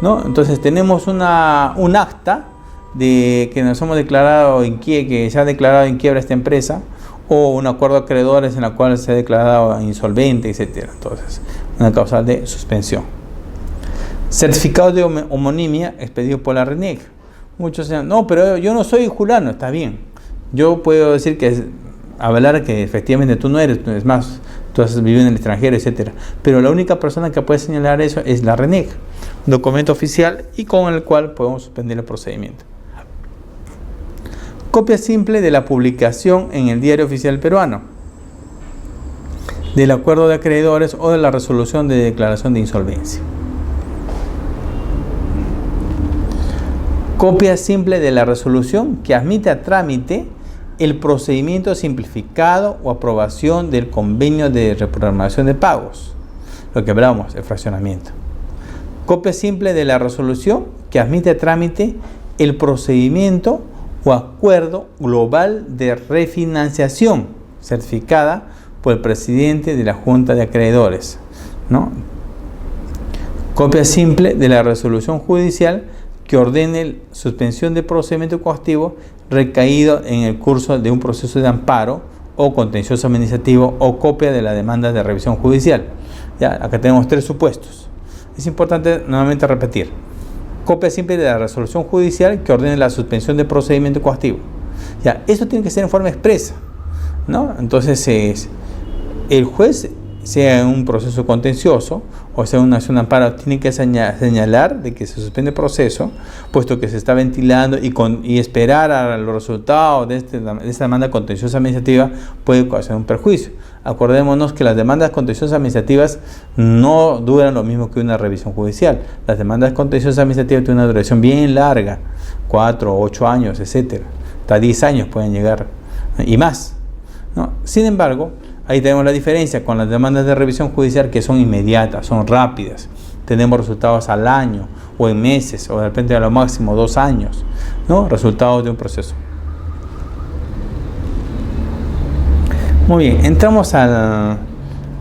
¿no? Entonces, tenemos un acta de que nos hemos declarado que se ha declarado en quiebra esta empresa, o un acuerdo de acreedores en la cual se ha declarado insolvente, etc. Entonces, una causal de suspensión. Certificado de homonimia expedido por la RENIEC. Muchos dicen, no, pero yo no soy Julano. Está bien. Yo puedo decir avalar que efectivamente tú no eres, es más, tú has vivido en el extranjero, etc. Pero la única persona que puede señalar eso es la RENIEC, un documento oficial y con el cual podemos suspender el procedimiento. Copia simple de la publicación en el Diario Oficial Peruano del acuerdo de acreedores o de la resolución de declaración de insolvencia. Copia simple de la resolución que admite a trámite el procedimiento simplificado o aprobación del convenio de reprogramación de pagos, lo que hablábamos, el fraccionamiento. Copia simple de la resolución que admite a trámite el procedimiento o acuerdo global de refinanciación certificada por el presidente de la Junta de Acreedores, ¿no? Copia simple de la resolución judicial que ordene suspensión de procedimiento coactivo recaído en el curso de un proceso de amparo o contencioso administrativo, o copia de la demanda de revisión judicial. Ya, acá tenemos 3 supuestos. Es importante nuevamente repetir. Copia simple de la resolución judicial que ordene la suspensión de procedimiento coactivo. Ya, esto tiene que ser en forma expresa, ¿no? Entonces, el juez, sea en un proceso contencioso o sea una acción de amparo, tiene que señalar de que se suspende el proceso, puesto que se está ventilando, y esperar a los resultados de esta demanda contenciosa administrativa puede causar un perjuicio. Acordémonos que las demandas contenciosas administrativas no duran lo mismo que una revisión judicial. Las demandas contenciosas administrativas tienen una duración bien larga, 4, 8 años, etc. Hasta 10 años pueden llegar y más, ¿no? Sin embargo, ahí tenemos la diferencia con las demandas de revisión judicial, que son inmediatas, son rápidas. Tenemos resultados al año o en meses, o de repente a lo máximo 2 años, ¿no? Resultados de un proceso. Muy bien, entramos a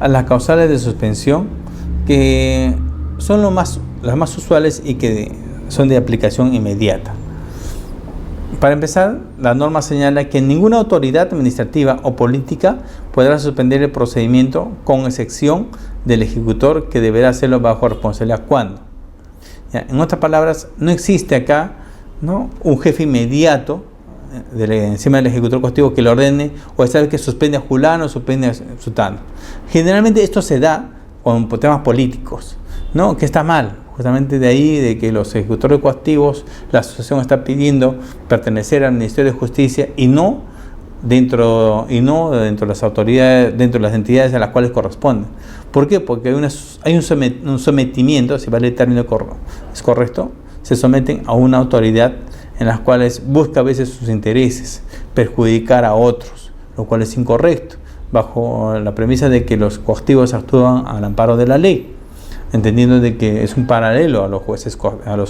las causales de suspensión, que son las más usuales y que son de aplicación inmediata. Para empezar, la norma señala que ninguna autoridad administrativa o política podrá suspender el procedimiento, con excepción del ejecutor, que deberá hacerlo bajo responsabilidad. ¿Cuándo? Ya, en otras palabras, no existe acá, ¿no?, un jefe inmediato encima del ejecutor coactivo que le ordene o esta que suspende a Julano, suspende a Sutano. Generalmente esto se da con temas políticos, ¿no?, que está mal. Justamente de ahí, de que los ejecutores coactivos, la asociación está pidiendo pertenecer al Ministerio de Justicia y no dentro de las autoridades, dentro de las entidades a las cuales corresponden. ¿Por qué? Porque hay un sometimiento, si vale el término es correcto, se someten a una autoridad en las cuales busca a veces sus intereses, perjudicar a otros, lo cual es incorrecto, bajo la premisa de que los coactivos actúan al amparo de la ley, entendiendo de que es un paralelo a los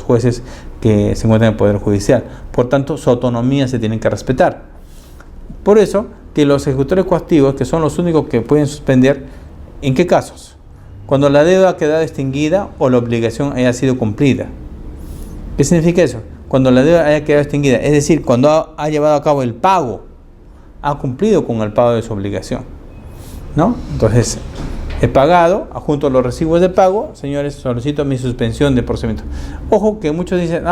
jueces que se encuentran en el Poder Judicial. Por tanto, su autonomía se tiene que respetar. Por eso, que los ejecutores coactivos, que son los únicos que pueden suspender, ¿en qué casos? Cuando la deuda ha quedado extinguida o la obligación haya sido cumplida. ¿Qué significa eso? Cuando la deuda haya quedado extinguida, es decir, cuando ha llevado a cabo el pago, ha cumplido con el pago de su obligación, ¿no? Entonces, he pagado, adjunto los recibos de pago, señores, solicito mi suspensión de procedimiento. Ojo que muchos dicen,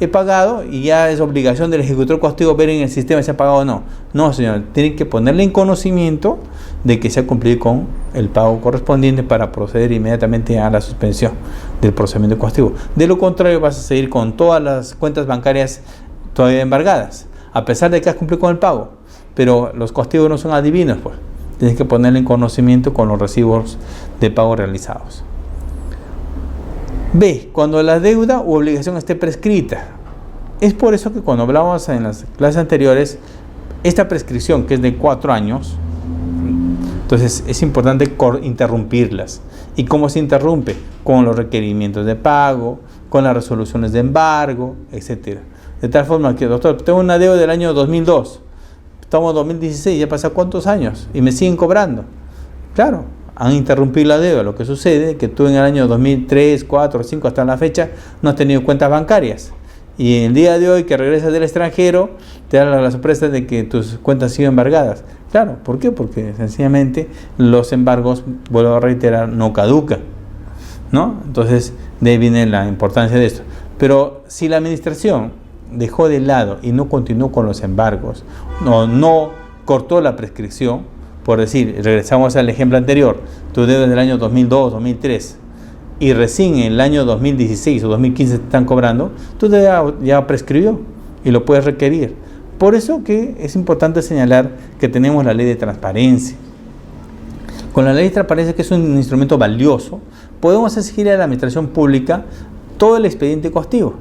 he pagado y ya es obligación del ejecutor coactivo ver en el sistema si ha pagado o no. No, señor, tienen que ponerle en conocimiento de que se ha cumplido con el pago correspondiente para proceder inmediatamente a la suspensión del procedimiento coactivo. De lo contrario, vas a seguir con todas las cuentas bancarias todavía embargadas, a pesar de que has cumplido con el pago. Pero los coactivos no son adivinos, pues. Tienes que ponerle en conocimiento con los recibos de pago realizados. B. Cuando la deuda u obligación esté prescrita. Es por eso que cuando hablábamos en las clases anteriores, esta prescripción que es de 4 años, entonces es importante interrumpirlas. ¿Y cómo se interrumpe? Con los requerimientos de pago, con las resoluciones de embargo, etc. De tal forma que, doctor, tengo una deuda del año 2002, estamos en 2016, ya pasan cuántos años y me siguen cobrando. Claro, han interrumpido la deuda. Lo que sucede es que tú en el año 2003, 4, 5 hasta la fecha no has tenido cuentas bancarias. Y el día de hoy que regresas del extranjero, te da la sorpresa de que tus cuentas siguen embargadas. Claro, ¿por qué? Porque sencillamente los embargos, vuelvo a reiterar, no caducan, ¿no? Entonces, de ahí viene la importancia de esto. Pero si la administración dejó de lado y no continuó con los embargos, no cortó la prescripción, por decir, regresamos al ejemplo anterior, tu deuda del año 2002, 2003, y recién en el año 2016 o 2015 te están cobrando, tú ya prescribió y lo puedes requerir. Por eso que es importante señalar que tenemos la ley de transparencia. Con la ley de transparencia, que es un instrumento valioso, podemos exigir a la administración pública todo el expediente coactivo.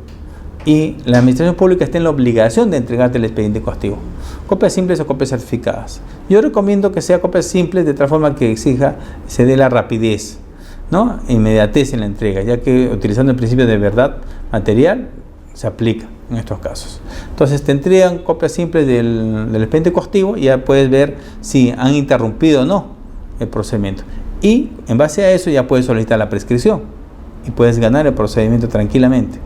Y la administración pública está en la obligación de entregarte el expediente coactivo. Copias simples o copias certificadas. Yo recomiendo que sea copias simples de tal forma que se dé la rapidez, ¿no? E inmediatez en la entrega, ya que utilizando el principio de verdad material se aplica en estos casos. Entonces te entregan copias simples del expediente coactivo y ya puedes ver si han interrumpido o no el procedimiento. Y en base a eso ya puedes solicitar la prescripción y puedes ganar el procedimiento tranquilamente.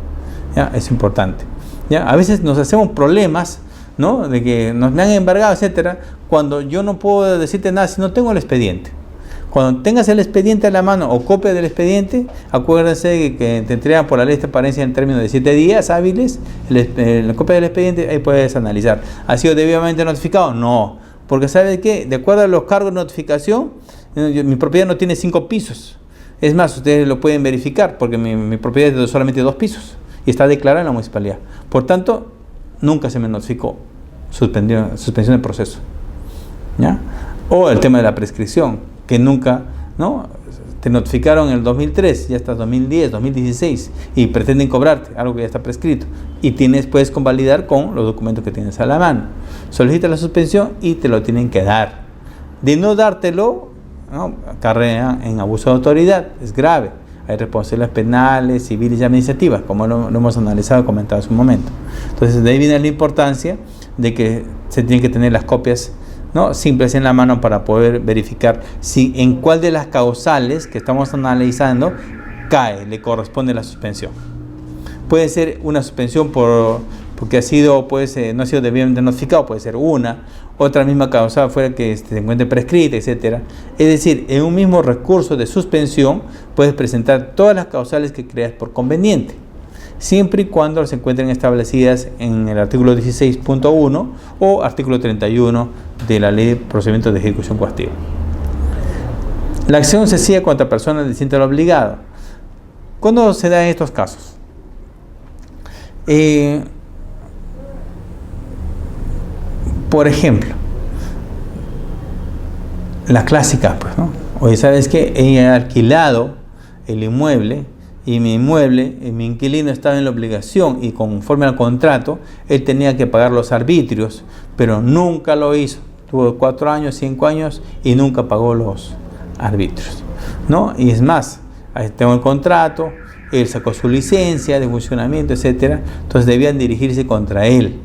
¿Ya? Es importante. ¿Ya? A veces nos hacemos problemas, ¿no? De que me han embargado, etcétera, cuando yo no puedo decirte nada si no tengo el expediente. Cuando tengas el expediente a la mano o copia del expediente, acuérdense que te entregan por la ley de transparencia en términos de 7 días hábiles la copia del expediente, ahí puedes analizar. ¿Ha sido debidamente notificado? No, porque ¿sabe qué? De acuerdo a los cargos de notificación, mi propiedad no tiene 5 pisos. Es más, ustedes lo pueden verificar porque mi propiedad es de solamente 2 pisos y está declarada en la municipalidad. Por tanto, nunca se me notificó suspensión del proceso. ¿Ya? O el tema de la prescripción, que nunca, ¿no? Te notificaron en el 2003, ya hasta 2010, 2016 y pretenden cobrarte algo que ya está prescrito y puedes convalidar con los documentos que tienes a la mano. Solicita la suspensión y te lo tienen que dar. De no dártelo, ¿no? Acarrea en abuso de autoridad, es grave. Hay responsabilidades penales, civiles y administrativas, como lo hemos analizado y comentado hace un momento. Entonces, de ahí viene la importancia de que se tienen que tener las copias, ¿no? Simples en la mano para poder verificar si en cuál de las causales que estamos analizando le corresponde la suspensión. Puede ser una suspensión porque no ha sido debidamente notificado, puede ser otra misma causa fuera que se encuentre prescrita, etc. Es decir, en un mismo recurso de suspensión puedes presentar todas las causales que creas por conveniente, siempre y cuando se encuentren establecidas en el artículo 16.1 o artículo 31 de la Ley de Procedimientos de Ejecución Coactiva. La acción se sigue contra personas distintas al obligado. ¿Cuándo se da en estos casos? Por ejemplo, la clásica, pues, ¿no? Oye, ¿sabes qué? He alquilado el inmueble y mi inquilino estaba en la obligación y conforme al contrato, él tenía que pagar los arbitrios, pero nunca lo hizo. Tuvo 4 años, 5 años y nunca pagó los arbitrios, ¿no? Y es más, ahí tengo el contrato, él sacó su licencia de funcionamiento, etcétera, entonces debían dirigirse contra él,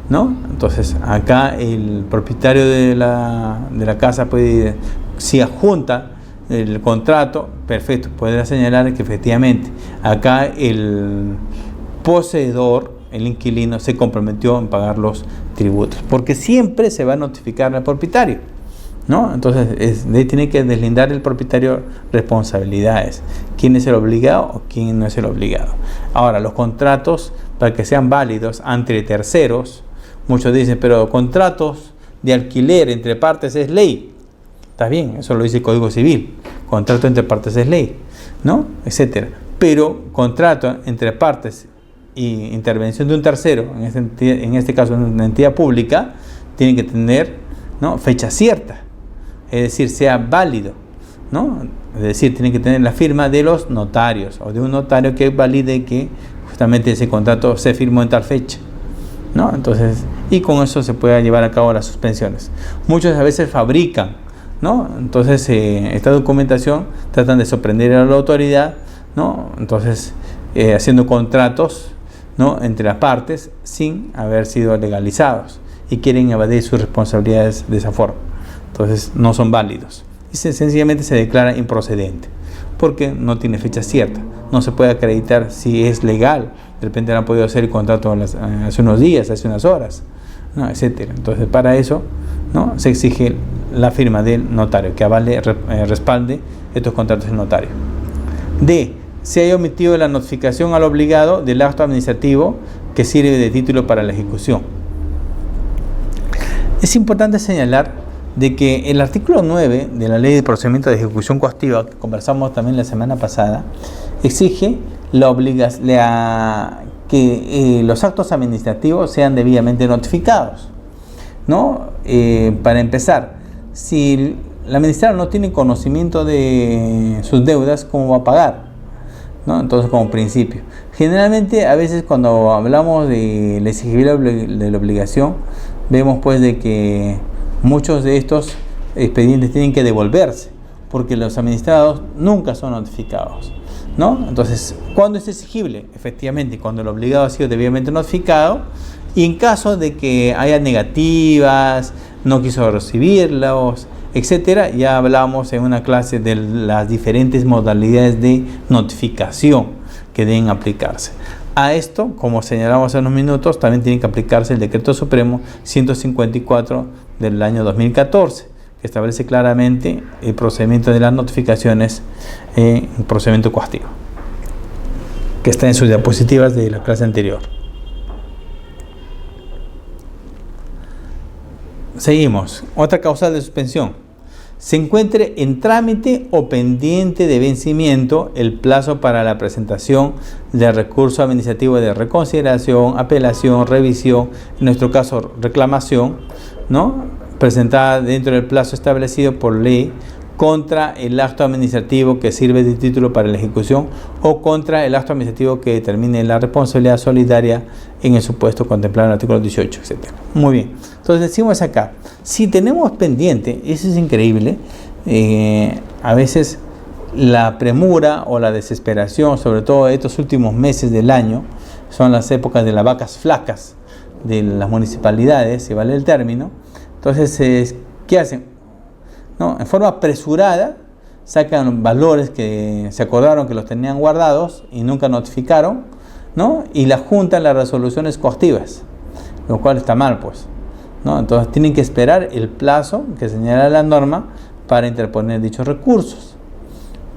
¿no? Entonces, acá el propietario de la casa puede, si adjunta el contrato, perfecto, podrá señalar que efectivamente acá el poseedor, el inquilino, se comprometió en pagar los tributos, porque siempre se va a notificar al propietario, ¿no? Entonces tiene que deslindar el propietario responsabilidades, quién es el obligado o quién no es el obligado. Ahora, los contratos, para que sean válidos ante terceros, muchos dicen, pero contratos de alquiler entre partes es ley. Está bien, eso lo dice el Código Civil. Contrato entre partes es ley, ¿no? Etcétera. Pero contrato entre partes y intervención de un tercero, en este caso una entidad pública, tiene que tener, ¿no?, fecha cierta. Es decir, sea válido, ¿no? Es decir, tiene que tener la firma de los notarios o de un notario que valide que justamente ese contrato se firmó en tal fecha, ¿no? Entonces, y con eso se puede llevar a cabo las suspensiones. Muchos a veces fabrican, ¿no? Entonces, esta documentación tratan de sorprender a la autoridad, ¿no? Entonces, haciendo contratos, ¿no?, entre las partes sin haber sido legalizados y quieren evadir sus responsabilidades de esa forma. Entonces, no son válidos y sencillamente se declara improcedente porque no tiene fecha cierta. No se puede acreditar si es legal. De repente no han podido hacer el contrato hace unos días, hace unas horas, ¿no?, etcétera. Entonces, para eso, ¿no?, se exige la firma del notario que avale, respalde estos contratos del notario. D. Se haya omitido la notificación al obligado del acto administrativo que sirve de título para la ejecución. Es importante señalar de que el artículo 9 de la Ley de Procedimiento de Ejecución Coactiva, que conversamos también la semana pasada, exige que los actos administrativos sean debidamente notificados, ¿no? Para empezar, si el administrador no tiene conocimiento de sus deudas, ¿cómo va a pagar?, ¿no? Entonces, como principio, generalmente a veces cuando hablamos de la exigibilidad de la obligación, vemos pues de que muchos de estos expedientes tienen que devolverse porque los administrados nunca son notificados, ¿no? Entonces, ¿cuándo es exigible? Efectivamente, cuando el obligado ha sido debidamente notificado y en caso de que haya negativas, no quiso recibirlos, etcétera. Ya hablamos en una clase de las diferentes modalidades de notificación que deben aplicarse. A esto, como señalamos en unos minutos, también tiene que aplicarse el Decreto Supremo 154 del año 2014, que establece claramente el procedimiento de las notificaciones en procedimiento coactivo, que está en sus diapositivas de la clase anterior. Seguimos. Otra causal de suspensión. Se encuentre en trámite o pendiente de vencimiento el plazo para la presentación de recurso administrativo de reconsideración, apelación, revisión, en nuestro caso reclamación, ¿no?, presentada dentro del plazo establecido por ley contra el acto administrativo que sirve de título para la ejecución o contra el acto administrativo que determine la responsabilidad solidaria en el supuesto contemplado en el artículo 18, etc. Muy bien. Entonces decimos acá, si tenemos pendiente, eso es increíble, a veces la premura o la desesperación, sobre todo estos últimos meses del año, son las épocas de las vacas flacas de las municipalidades, si vale el término. Entonces, ¿qué hacen? ¿No? En forma apresurada sacan valores que se acordaron que los tenían guardados y nunca notificaron, ¿no?, y la juntan las resoluciones coactivas, lo cual está mal, pues, ¿no? Entonces tienen que esperar el plazo que señala la norma para interponer dichos recursos.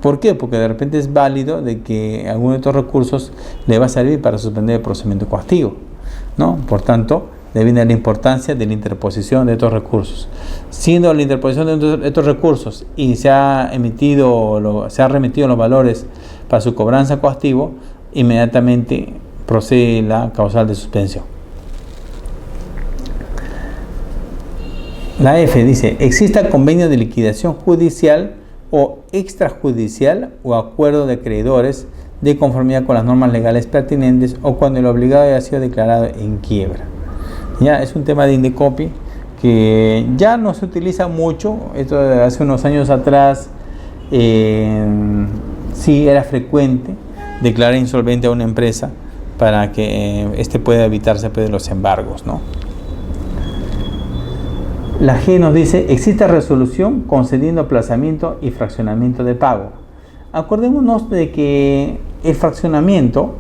¿Por qué? Porque de repente es válido de que alguno de estos recursos le va a servir para suspender el procedimiento coactivo, ¿no? Por tanto, deviene la importancia de la interposición de estos recursos. Siendo la interposición de estos recursos y se ha remitido los valores para su cobranza coactivo, inmediatamente procede la causal de suspensión. La F dice, exista convenio de liquidación judicial o extrajudicial o acuerdo de acreedores de conformidad con las normas legales pertinentes o cuando el obligado haya sido declarado en quiebra. Ya es un tema de Indecopi que ya no se utiliza mucho. Esto de hace unos años atrás sí era frecuente declarar insolvente a una empresa para que pueda evitarse de los embargos, ¿no? La G nos dice, existe resolución concediendo aplazamiento y fraccionamiento de pago. Acordémonos de que el fraccionamiento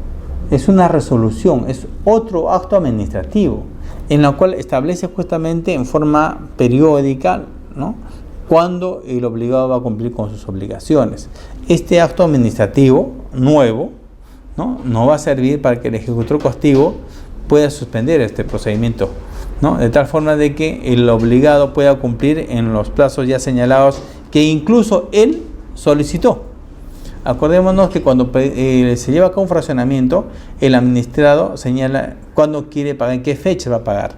es una resolución, es otro acto administrativo, en la cual establece justamente en forma periódica, ¿no?, cuándo el obligado va a cumplir con sus obligaciones. Este acto administrativo nuevo, no va a servir para que el ejecutor coactivo pueda suspender este procedimiento, ¿no?, de tal forma de que el obligado pueda cumplir en los plazos ya señalados que incluso él solicitó. Acordémonos que cuando se lleva a cabo un fraccionamiento, el administrado señala cuándo quiere pagar, en qué fecha va a pagar,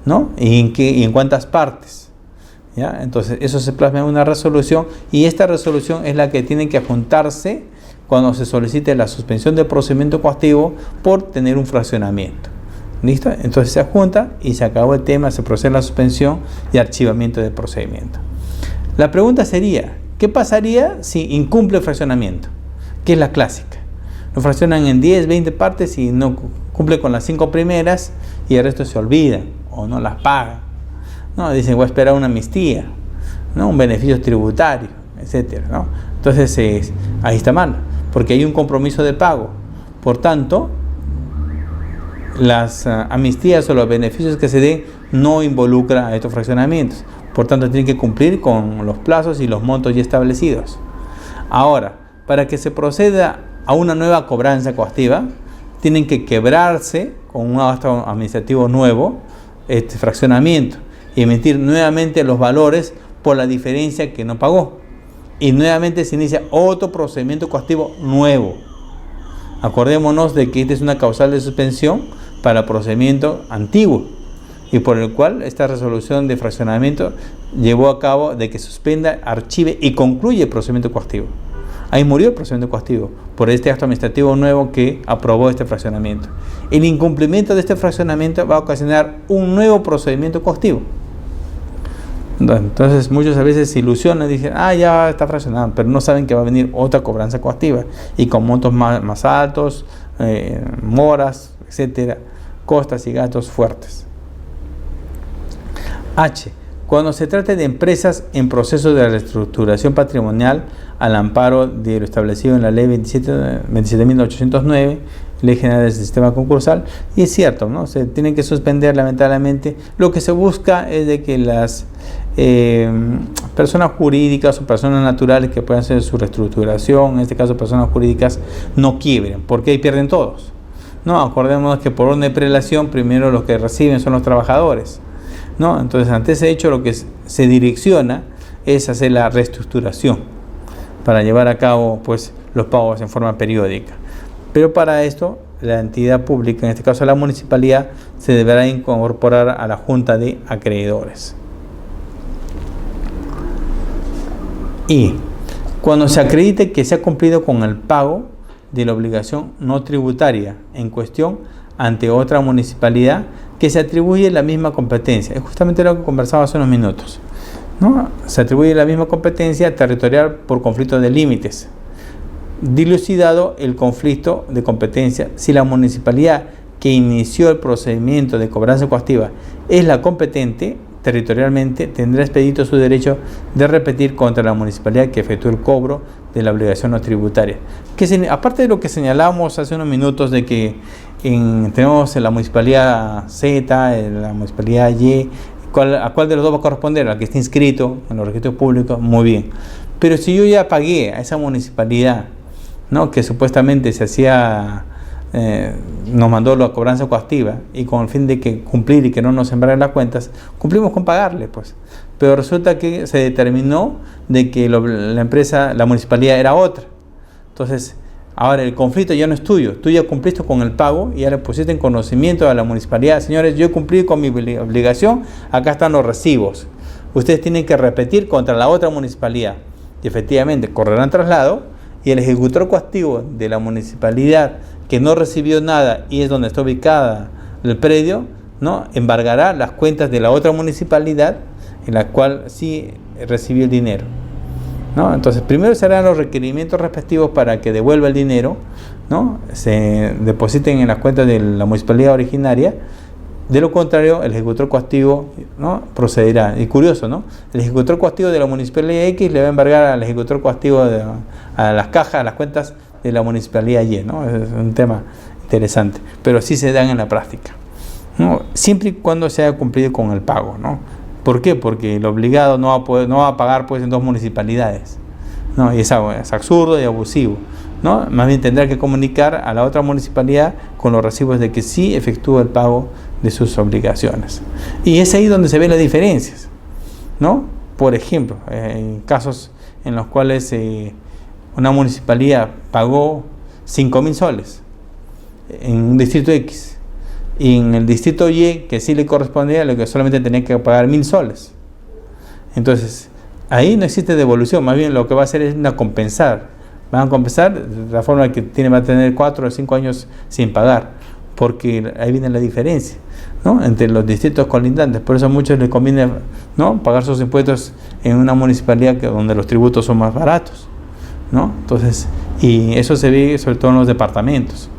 ¿no?, y en cuántas partes. ¿ya? Entonces eso se plasma en una resolución y esta resolución es la que tiene que adjuntarse cuando se solicite la suspensión del procedimiento coactivo por tener un fraccionamiento. ¿Listo? Entonces se adjunta y se acabó el tema, se procede a la suspensión y archivamiento del procedimiento. La pregunta sería, ¿qué pasaría si incumple el fraccionamiento? Que es la clásica. Lo fraccionan en 10, 20 partes y no cumple con las 5 primeras y el resto se olvida o no las paga. No, dicen, voy a esperar una amnistía, ¿no? Un beneficio tributario, etcétera, ¿no? Entonces ahí está mal, porque hay un compromiso de pago. Por tanto, las amnistías o los beneficios que se den no involucran a estos fraccionamientos. Por tanto, tienen que cumplir con los plazos y los montos ya establecidos. Ahora, para que se proceda a una nueva cobranza coactiva, tienen que quebrarse con un acto administrativo nuevo este fraccionamiento y emitir nuevamente los valores por la diferencia que no pagó. Y nuevamente se inicia otro procedimiento coactivo nuevo. Acordémonos de que esta es una causal de suspensión para el procedimiento antiguo y por el cual esta resolución de fraccionamiento llevó a cabo de que suspenda, archive y concluye el procedimiento coactivo. Ahí murió el procedimiento coactivo por este acto administrativo nuevo que aprobó este fraccionamiento. El incumplimiento de este fraccionamiento va a ocasionar un nuevo procedimiento coactivo. Entonces muchos a veces se ilusionan y dicen, ya está fraccionado, pero no saben que va a venir otra cobranza coactiva y con montos más altos, moras, etcétera, costas y gastos fuertes. H. Cuando se trate de empresas en proceso de reestructuración patrimonial al amparo de lo establecido en la ley 27.809, Ley General del Sistema Concursal, y es cierto, ¿no? Se tienen que suspender lamentablemente. Lo que se busca es de que las personas jurídicas o personas naturales que puedan hacer su reestructuración, en este caso personas jurídicas, no quiebren, porque ahí pierden todos. No, acordémonos que por orden de prelación primero los que reciben son los trabajadores, ¿no? Entonces, ante ese hecho lo que se direcciona es hacer la reestructuración para llevar a cabo pues los pagos en forma periódica. Pero para esto la entidad pública, en este caso la municipalidad, se deberá incorporar a la junta de acreedores. Y cuando se acredite que se ha cumplido con el pago de la obligación no tributaria en cuestión ante otra municipalidad que se atribuye la misma competencia. Es justamente lo que conversaba hace unos minutos, ¿no? Se atribuye la misma competencia territorial por conflicto de límites. Dilucidado el conflicto de competencia, si la municipalidad que inició el procedimiento de cobranza coactiva es la competente territorialmente, tendrá expedito su derecho de repetir contra la municipalidad que efectuó el cobro de la obligación no tributaria. Aparte de lo que señalamos hace unos minutos de que tenemos en la municipalidad Z, en la municipalidad Y, ¿a cuál de los dos va a corresponder? Al que esté inscrito en los registros públicos, muy bien. Pero si yo ya pagué a esa municipalidad, ¿no?, que supuestamente se hacía, nos mandó la cobranza coactiva y con el fin de que cumplir y que no nos sembraran las cuentas, cumplimos con pagarle, pues. Pero resulta que se determinó de que la municipalidad era otra. Entonces, ahora el conflicto ya no es tuyo, tú ya cumpliste con el pago y ahora pusiste en conocimiento a la municipalidad, señores, yo he cumplido con mi obligación, acá están los recibos. Ustedes tienen que repetir contra la otra municipalidad. Y efectivamente correrán traslado y el ejecutor coactivo de la municipalidad que no recibió nada y es donde está ubicada el predio, ¿no?, embargará las cuentas de la otra municipalidad en la cual sí recibió el dinero, ¿no? Entonces, primero se harán los requerimientos respectivos para que devuelva el dinero, ¿no?, se depositen en las cuentas de la municipalidad originaria. De lo contrario, el ejecutor coactivo, ¿no?, procederá. Y curioso, ¿no? El ejecutor coactivo de la municipalidad X le va a embargar al ejecutor coactivo a las cajas, a las cuentas de la municipalidad Y, ¿no? Es un tema interesante, pero sí se dan en la práctica, ¿no?, siempre y cuando se haya cumplido con el pago, ¿no? ¿Por qué? Porque el obligado no va a pagar pues en dos municipalidades, ¿no? Y es absurdo y abusivo, ¿no? Más bien tendrá que comunicar a la otra municipalidad con los recibos de que sí efectúa el pago de sus obligaciones. Y es ahí donde se ven las diferencias, ¿no? Por ejemplo, en casos en los cuales una municipalidad pagó 5.000 soles en un distrito X y en el distrito Y, que sí le correspondía, lo que solamente tenía que pagar 1.000 soles. Entonces, ahí no existe devolución, más bien lo que va a hacer es una compensar. Van a compensar de la forma que va a tener 4 o 5 años sin pagar, porque ahí viene la diferencia, ¿no?, entre los distritos colindantes. Por eso a muchos les conviene, ¿no?, pagar sus impuestos en una municipalidad donde los tributos son más baratos, ¿no? Entonces, y eso se ve sobre todo en los departamentos,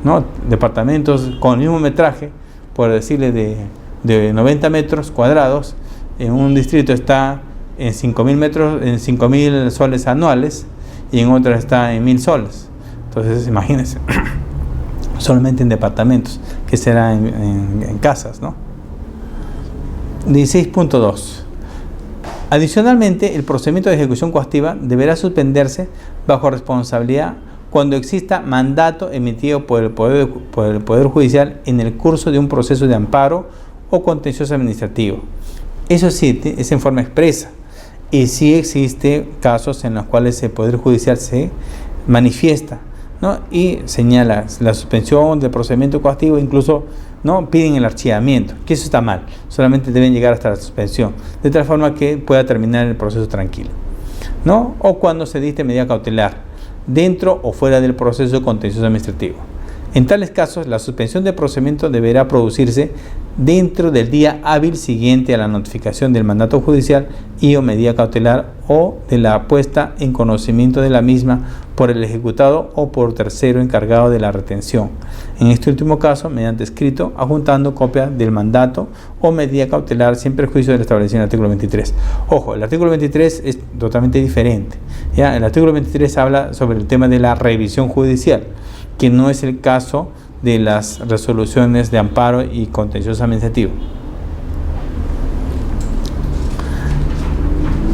¿no? Departamentos con el mismo metraje, por decirle de 90 metros cuadrados, en un distrito está en 5.000 metros, en 5.000 soles anuales, y en otras está en 1.000 soles. Entonces, imagínense, solamente en departamentos, que será en casas, ¿no? 16.2. Adicionalmente, el procedimiento de ejecución coactiva deberá suspenderse bajo responsabilidad cuando exista mandato emitido por el Poder Judicial en el curso de un proceso de amparo o contencioso administrativo. Eso sí, es en forma expresa. Y sí existe casos en los cuales el Poder Judicial se manifiesta, ¿no?, y señala la suspensión del procedimiento coactivo, incluso, ¿no?, piden el archivamiento, que eso está mal, solamente deben llegar hasta la suspensión, de tal forma que pueda terminar el proceso tranquilo, ¿no? O cuando se dicte medida cautelar, dentro o fuera del proceso contencioso administrativo. En tales casos, la suspensión del procedimiento deberá producirse dentro del día hábil siguiente a la notificación del mandato judicial y o medida cautelar o de la puesta en conocimiento de la misma por el ejecutado o por tercero encargado de la retención. En este último caso, mediante escrito, adjuntando copia del mandato o medida cautelar sin perjuicio del establecido en el artículo 23. Ojo, el artículo 23 es totalmente diferente, ¿ya? El artículo 23 habla sobre el tema de la revisión judicial, que no es el caso de las resoluciones de amparo y contencioso administrativo.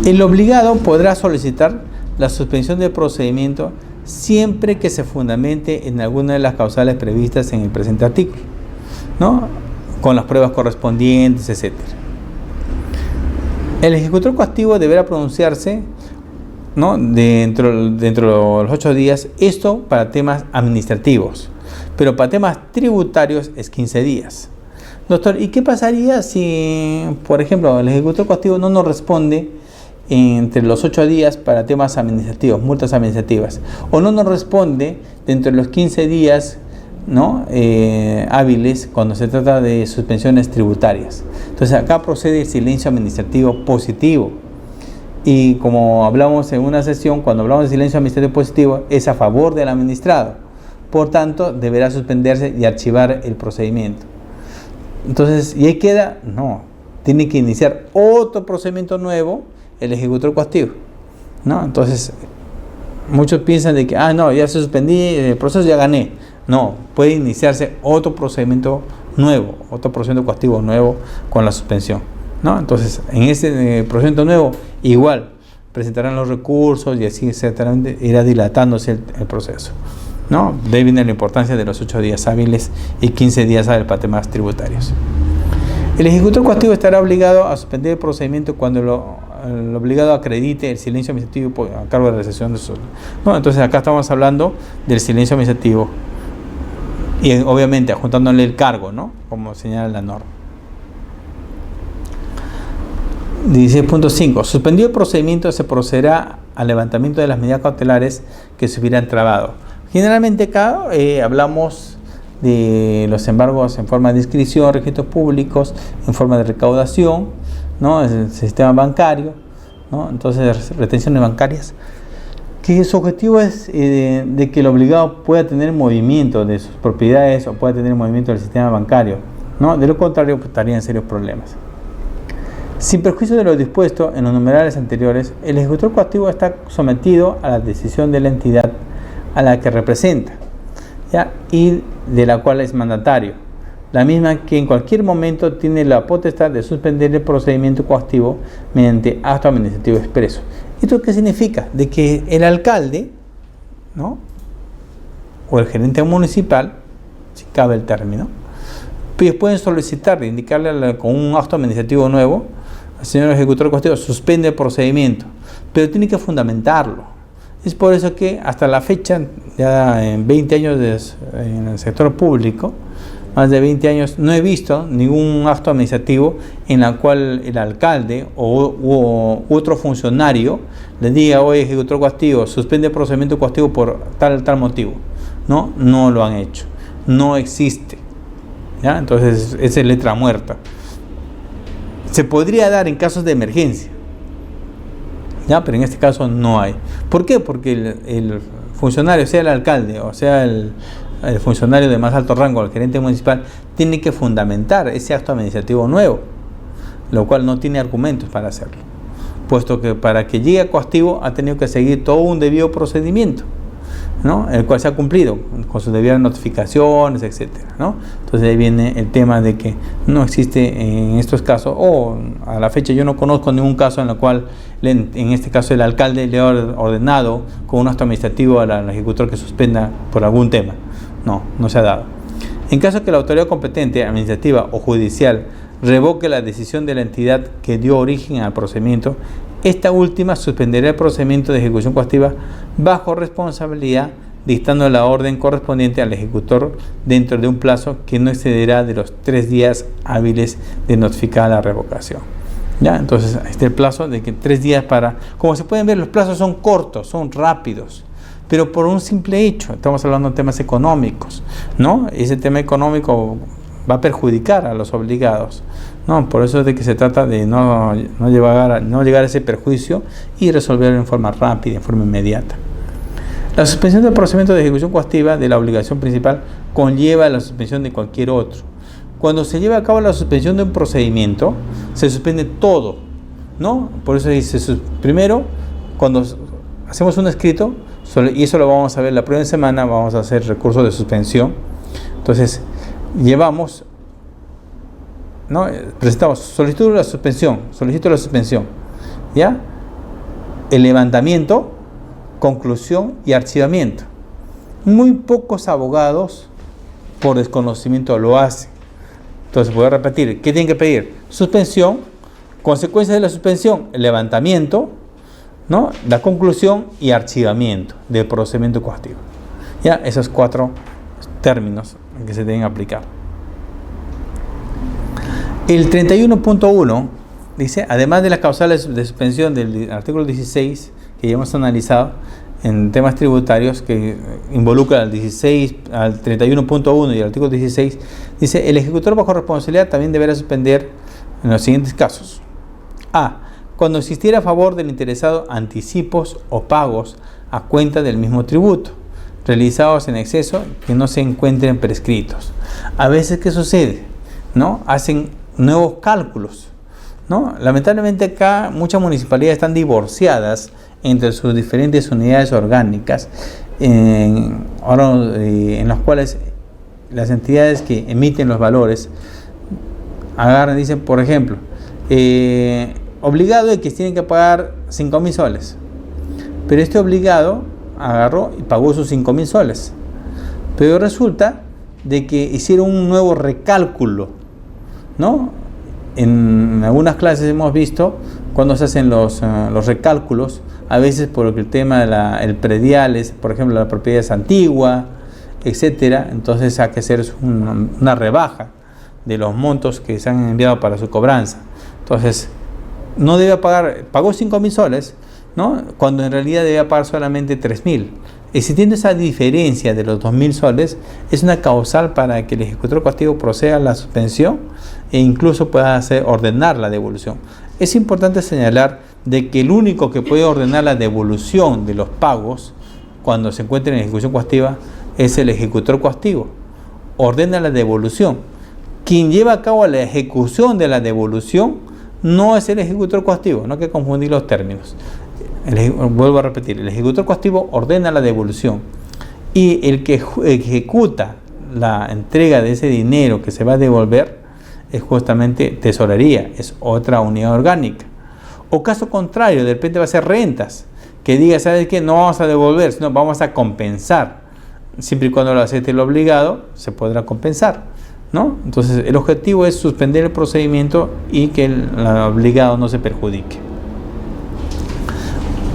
El obligado podrá solicitar la suspensión del procedimiento siempre que se fundamente en alguna de las causales previstas en el presente artículo, ¿no?, con las pruebas correspondientes, etc. El ejecutor coactivo deberá pronunciarse, ¿no?, dentro de los 8 días, esto para temas administrativos, pero para temas tributarios es 15 días. Doctor, ¿y qué pasaría si, por ejemplo, el ejecutor coactivo no nos responde entre los 8 días para temas administrativos, multas administrativas, o no nos responde dentro de los 15 días, ¿no?, hábiles cuando se trata de suspensiones tributarias? Entonces acá procede el silencio administrativo positivo. Y como hablamos en una sesión, cuando hablamos de silencio administrativo positivo, es a favor del administrado. Por tanto, deberá suspenderse y archivar el procedimiento. Entonces, ¿y ahí queda? No, tiene que iniciar otro procedimiento nuevo, el ejecutor coactivo, ¿no? Entonces, muchos piensan de que, no, ya se suspendí el proceso, ya gané. No, puede iniciarse otro procedimiento nuevo, otro procedimiento coactivo nuevo con la suspensión, ¿no? Entonces, en ese procedimiento nuevo, igual, presentarán los recursos y así, etcétera, irá dilatándose el proceso, ¿no? De ahí viene la importancia de los 8 días hábiles y 15 días hábiles para temas tributarios. El ejecutor coactivo estará obligado a suspender el procedimiento cuando el obligado acredite el silencio administrativo a cargo de la recepción de sueldo, ¿no? Entonces acá estamos hablando del silencio administrativo y obviamente adjuntándole el cargo, ¿no?, como señala la norma. 16.5. Suspendido el procedimiento, se procederá al levantamiento de las medidas cautelares que se hubieran trabado. Generalmente acá hablamos de los embargos en forma de inscripción, registros públicos, en forma de recaudación, ¿no?, el sistema bancario, ¿no? Entonces, retenciones bancarias, que su objetivo es de que el obligado pueda tener movimiento de sus propiedades o pueda tener movimiento del sistema bancario, ¿no? De lo contrario, pues, estaría en serios problemas. Sin perjuicio de lo dispuesto en los numerales anteriores, el ejecutor coactivo está sometido a la decisión de la entidad a la que representa, ¿ya?, y de la cual es mandatario, la misma que en cualquier momento tiene la potestad de suspender el procedimiento coactivo mediante acto administrativo expreso. ¿Esto qué significa? De que el alcalde, ¿no?, o el gerente municipal, si cabe el término, pues pueden solicitar, indicarle con un acto administrativo nuevo al señor ejecutor coactivo, suspende el procedimiento, pero tiene que fundamentarlo. Es por eso que hasta la fecha, ya en 20 años en el sector público, más de 20 años, no he visto ningún acto administrativo en el cual el alcalde u otro funcionario le diga: oye, ejecutor coactivo, suspende el procedimiento coactivo por tal motivo. No lo han hecho, no existe, ¿ya? Entonces esa es letra muerta. Se podría dar en casos de emergencia, ¿ya? Pero en este caso no hay. ¿Por qué? Porque el funcionario, sea el alcalde o sea el funcionario de más alto rango, el gerente municipal, tiene que fundamentar ese acto administrativo nuevo, lo cual no tiene argumentos para hacerlo, puesto que para que llegue a coactivo ha tenido que seguir todo un debido procedimiento, ¿no? El cual se ha cumplido con sus debidas notificaciones, etcétera, ¿no? Entonces ahí viene el tema de que no existe en estos casos, o a la fecha yo no conozco ningún caso en el cual en este caso el alcalde le ha ordenado con un acto administrativo al ejecutor que suspenda por algún tema. No se ha dado. En caso que la autoridad competente, administrativa o judicial, revoque la decisión de la entidad que dio origen al procedimiento, esta última suspenderá el procedimiento de ejecución coactiva bajo responsabilidad, dictando la orden correspondiente al ejecutor dentro de un plazo que no excederá de los 3 días hábiles de notificar la revocación. ¿Ya? Entonces, este plazo de que 3 días para... Como se pueden ver, los plazos son cortos, son rápidos, pero por un simple hecho, estamos hablando de temas económicos, ¿no? Ese tema económico va a perjudicar a los obligados, ¿no? Por eso es de que se trata de no llegar a ese perjuicio y resolverlo en forma rápida, en forma inmediata. La suspensión del procedimiento de ejecución coactiva de la obligación principal conlleva la suspensión de cualquier otro. Cuando se lleva a cabo la suspensión de un procedimiento, se suspende todo, ¿no? Por eso dice, primero, cuando hacemos un escrito, y eso lo vamos a ver la próxima semana, vamos a hacer recurso de suspensión. Entonces, presentamos solicito la suspensión, ¿ya? El levantamiento, conclusión y archivamiento. Muy pocos abogados, por desconocimiento, lo hacen. Entonces, voy a repetir, ¿qué tienen que pedir? Suspensión, consecuencias de la suspensión, el levantamiento, ¿no? La conclusión y archivamiento del procedimiento coactivo. Ya, esos 4 términos que se deben aplicar. El 31.1 dice, además de las causales de suspensión del artículo 16, que ya hemos analizado en temas tributarios, que involucra al 31.1 y el artículo 16, dice, el ejecutor bajo responsabilidad también deberá suspender en los siguientes casos. A. Cuando existiera a favor del interesado anticipos o pagos a cuenta del mismo tributo, realizados en exceso que no se encuentren prescritos. A veces, ¿qué sucede? ¿No? Hacen nuevos cálculos, ¿no? Lamentablemente acá muchas municipalidades están divorciadas entre sus diferentes unidades orgánicas, en las cuales las entidades que emiten los valores agarran y dicen, por ejemplo, obligado de que tienen que pagar 5.000 soles, pero este obligado agarró y pagó sus 5.000 soles, pero resulta de que hicieron un nuevo recálculo, ¿no? En algunas clases hemos visto cuando se hacen los recálculos, a veces por el tema del predial, por ejemplo, la propiedad es antigua, etcétera. Entonces hay que hacer una rebaja de los montos que se han enviado para su cobranza. Entonces, no debe pagar, pagó 5.000 soles, ¿no? Cuando en realidad debía pagar solamente 3.000. Existiendo esa diferencia de los 2.000 soles, es una causal para que el ejecutor coactivo proceda a la suspensión e incluso pueda ordenar la devolución. Es importante señalar de que el único que puede ordenar la devolución de los pagos cuando se encuentre en ejecución coactiva es el ejecutor coactivo. Ordena la devolución. Quien lleva a cabo la ejecución de la devolución no es el ejecutor coactivo, no hay que confundir los términos. Vuelvo a repetir, el ejecutor coactivo ordena la devolución y el que ejecuta la entrega de ese dinero que se va a devolver es justamente tesorería, es otra unidad orgánica. O caso contrario, de repente va a ser rentas, que diga, ¿sabes qué? No vamos a devolver, sino vamos a compensar. Siempre y cuando lo acepte el obligado, se podrá compensar, ¿no? Entonces, el objetivo es suspender el procedimiento y que el obligado no se perjudique.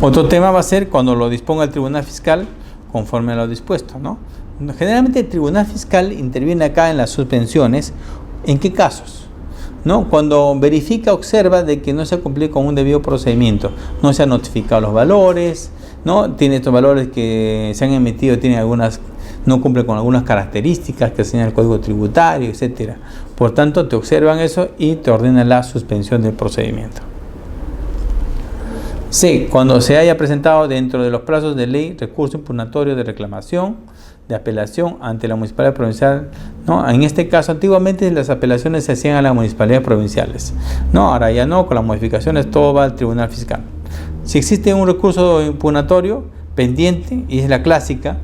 Otro tema va a ser cuando lo disponga el tribunal fiscal conforme a lo dispuesto, ¿no? Generalmente el Tribunal Fiscal interviene acá en las suspensiones. ¿En qué casos? ¿No? Cuando verifica, observa de que no se ha cumplido con un debido procedimiento, no se han notificado los valores, ¿no? Tiene estos valores que se han emitido, no cumple con algunas características que señala el Código Tributario, etcétera. Por tanto, te observan eso y te ordenan la suspensión del procedimiento. C. Cuando se haya presentado dentro de los plazos de ley recurso impugnatorio de reclamación, de apelación ante la municipalidad provincial, ¿no? En este caso, antiguamente las apelaciones se hacían a las municipalidades provinciales, ¿no? Ahora ya no, con las modificaciones todo va al Tribunal Fiscal. Si existe un recurso impugnatorio pendiente, y es la clásica,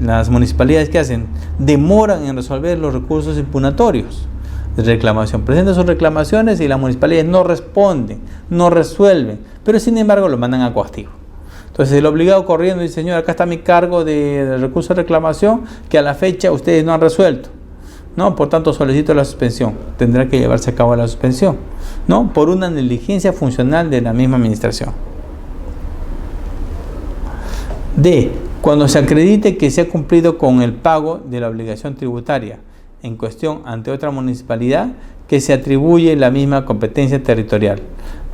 las municipalidades que hacen, demoran en resolver los recursos impugnatorios de reclamación, presentan sus reclamaciones y las municipalidades no responden, no resuelven, pero sin embargo lo mandan a coactivo. Entonces el obligado corriendo dice: señor, acá está mi cargo de recurso de reclamación que a la fecha ustedes no han resuelto, ¿no? Por tanto solicito la suspensión. Tendrá que llevarse a cabo la suspensión, ¿no? Por una negligencia funcional de la misma administración. D. Cuando se acredite que se ha cumplido con el pago de la obligación tributaria en cuestión ante otra municipalidad que se atribuye la misma competencia territorial,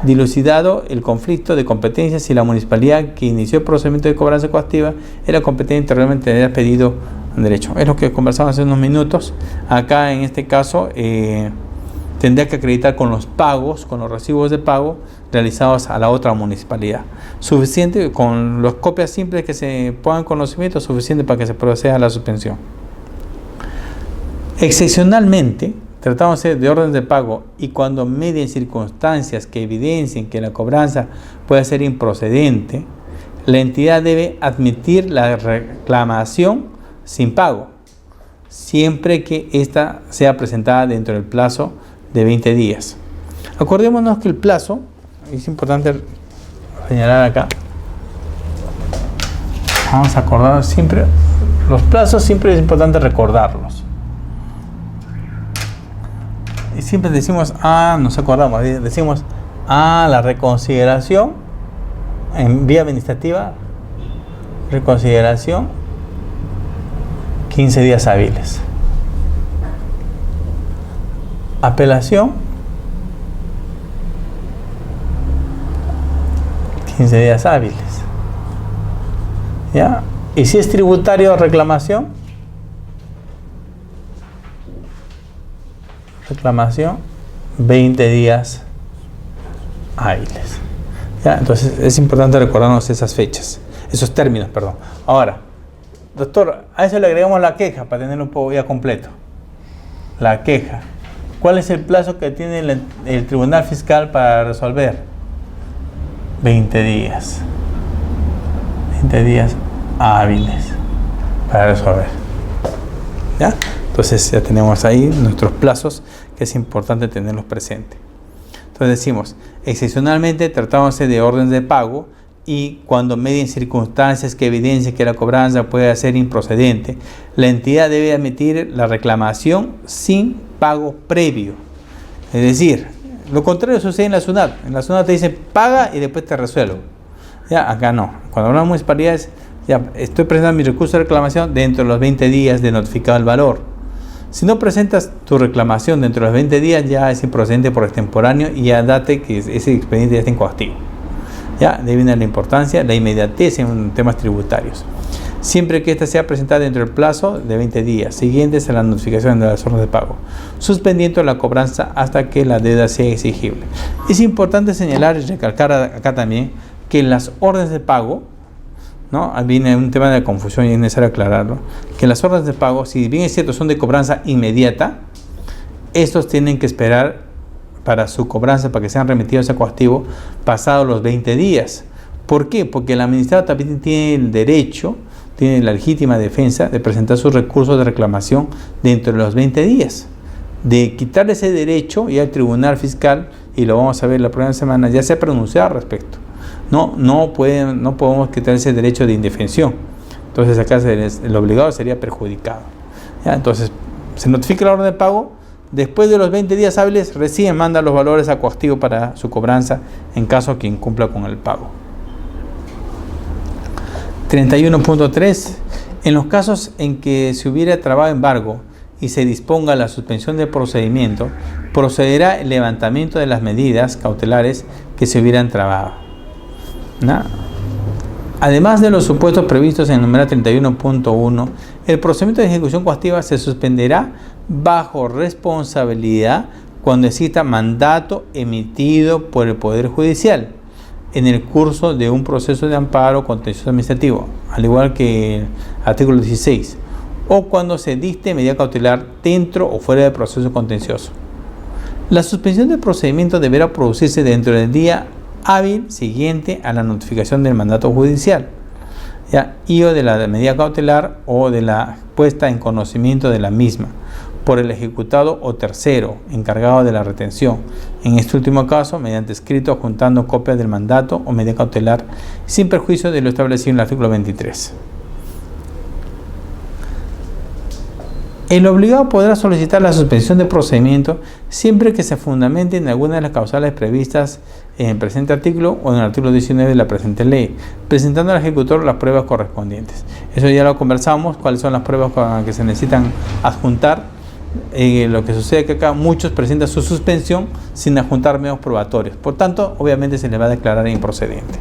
dilucidado el conflicto de competencias si la municipalidad que inició el procedimiento de cobranza coactiva era competente realmente de haber pedido un derecho. Es lo que conversamos hace unos minutos. Acá en este caso tendría que acreditar con los pagos, con los recibos de pago realizados a la otra municipalidad. Suficiente, con las copias simples que se pongan en conocimiento, suficiente para que se proceda a la suspensión. Excepcionalmente, tratándose de órdenes de pago y cuando medien circunstancias que evidencien que la cobranza puede ser improcedente, la entidad debe admitir la reclamación sin pago, siempre que ésta sea presentada dentro del plazo de 20 días. Acordémonos que el plazo, es importante señalar acá, vamos a acordar siempre, los plazos siempre es importante recordarlos. Y siempre decimos, nos acordamos, decimos, la reconsideración en vía administrativa, reconsideración, 15 días hábiles. Apelación, 15 días hábiles. ¿Ya? Y si es tributario, reclamación, 20 días hábiles. ¿Ya? Entonces es importante recordarnos esas fechas, esos términos, perdón. Ahora, doctor, a eso le agregamos la queja para tenerlo un poco ya completo. La queja. ¿Cuál es el plazo que tiene el Tribunal Fiscal para resolver? 20 días. 20 días hábiles para resolver. ¿Ya? Entonces ya tenemos ahí nuestros plazos, que es importante tenerlos presentes. Entonces decimos, excepcionalmente tratándose de órdenes de pago y cuando medien circunstancias que evidencien que la cobranza puede ser improcedente, la entidad debe admitir la reclamación sin pago previo. Es decir, lo contrario sucede en la SUNAT. En la SUNAT te dicen paga y después te resuelvo. Ya, acá no. Cuando hablamos de municipalidades, ya estoy presentando mi recurso de reclamación dentro de los 20 días de notificado el valor. Si no presentas tu reclamación dentro de los 20 días, ya es improcedente por extemporáneo y ya date que ese expediente ya está incoactivo. Ya, de ahí viene la importancia, la inmediatez en temas tributarios. Siempre que ésta sea presentada dentro del plazo de 20 días siguientes a la notificación de las órdenes de pago, suspendiendo la cobranza hasta que la deuda sea exigible. Es importante señalar y recalcar acá también que las órdenes de pago, ¿no? Viene un tema de confusión y es necesario aclararlo, que las órdenes de pago, si bien es cierto son de cobranza inmediata, estos tienen que esperar para su cobranza, para que sean remitidos a coactivo pasados los 20 días. ¿Por qué? Porque el administrado también tiene el derecho, tiene la legítima defensa de presentar sus recursos de reclamación dentro de los 20 días. De quitar ese derecho, ya el Tribunal Fiscal, y lo vamos a ver la próxima semana, ya se ha pronunciado al respecto. No podemos quitar ese derecho de indefensión. Entonces acá el obligado sería perjudicado. ¿Ya? Entonces se notifica la orden de pago, después de los 20 días hábiles recién manda los valores a coactivo para su cobranza en caso que incumpla con el pago. 31.3. En los casos en que se hubiera trabado embargo y se disponga la suspensión del procedimiento, procederá el levantamiento de las medidas cautelares que se hubieran trabado. ¿No? Además de los supuestos previstos en el numeral 31.1, el procedimiento de ejecución coactiva se suspenderá bajo responsabilidad cuando exista mandato emitido por el Poder Judicial en el curso de un proceso de amparo contencioso administrativo, al igual que el artículo 16, o cuando se dicte medida cautelar dentro o fuera del proceso contencioso. La suspensión del procedimiento deberá producirse dentro del día hábil siguiente a la notificación del mandato judicial, y o de la medida cautelar o de la puesta en conocimiento de la misma por el ejecutado o tercero encargado de la retención, en este último caso mediante escrito juntando copias del mandato o medida cautelar sin perjuicio de lo establecido en el artículo 23. El obligado podrá solicitar la suspensión del procedimiento siempre que se fundamente en alguna de las causales previstas en el presente artículo o en el artículo 19 de la presente ley, presentando al ejecutor las pruebas correspondientes. Eso ya lo conversamos, cuáles son las pruebas que se necesitan adjuntar. Lo que sucede es que acá muchos presentan su suspensión sin adjuntar medios probatorios. Por tanto, obviamente se le va a declarar improcedente.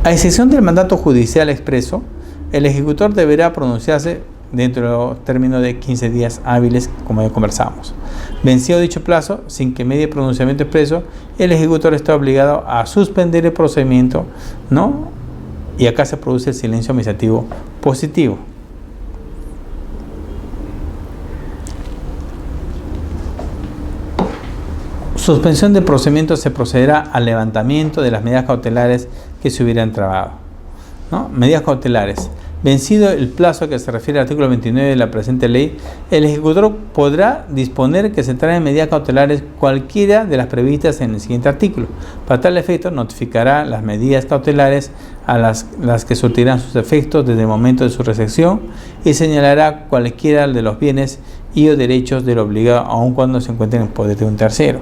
A excepción del mandato judicial expreso, el ejecutor deberá pronunciarse dentro de los términos de 15 días hábiles, como ya conversamos. Vencido dicho plazo, sin que medie pronunciamiento expreso, el ejecutor está obligado a suspender el procedimiento, ¿no? Y acá se produce el silencio administrativo positivo. Suspensión del procedimiento, se procederá al levantamiento de las medidas cautelares que se hubieran trabado, ¿no? Medidas cautelares. Vencido el plazo que se refiere al artículo 29 de la presente ley, el ejecutor podrá disponer que se traen medidas cautelares cualquiera de las previstas en el siguiente artículo. Para tal efecto, notificará las medidas cautelares a las que surtirán sus efectos desde el momento de su recepción y señalará cualquiera de los bienes y o derechos del obligado, aun cuando se encuentren en poder de un tercero.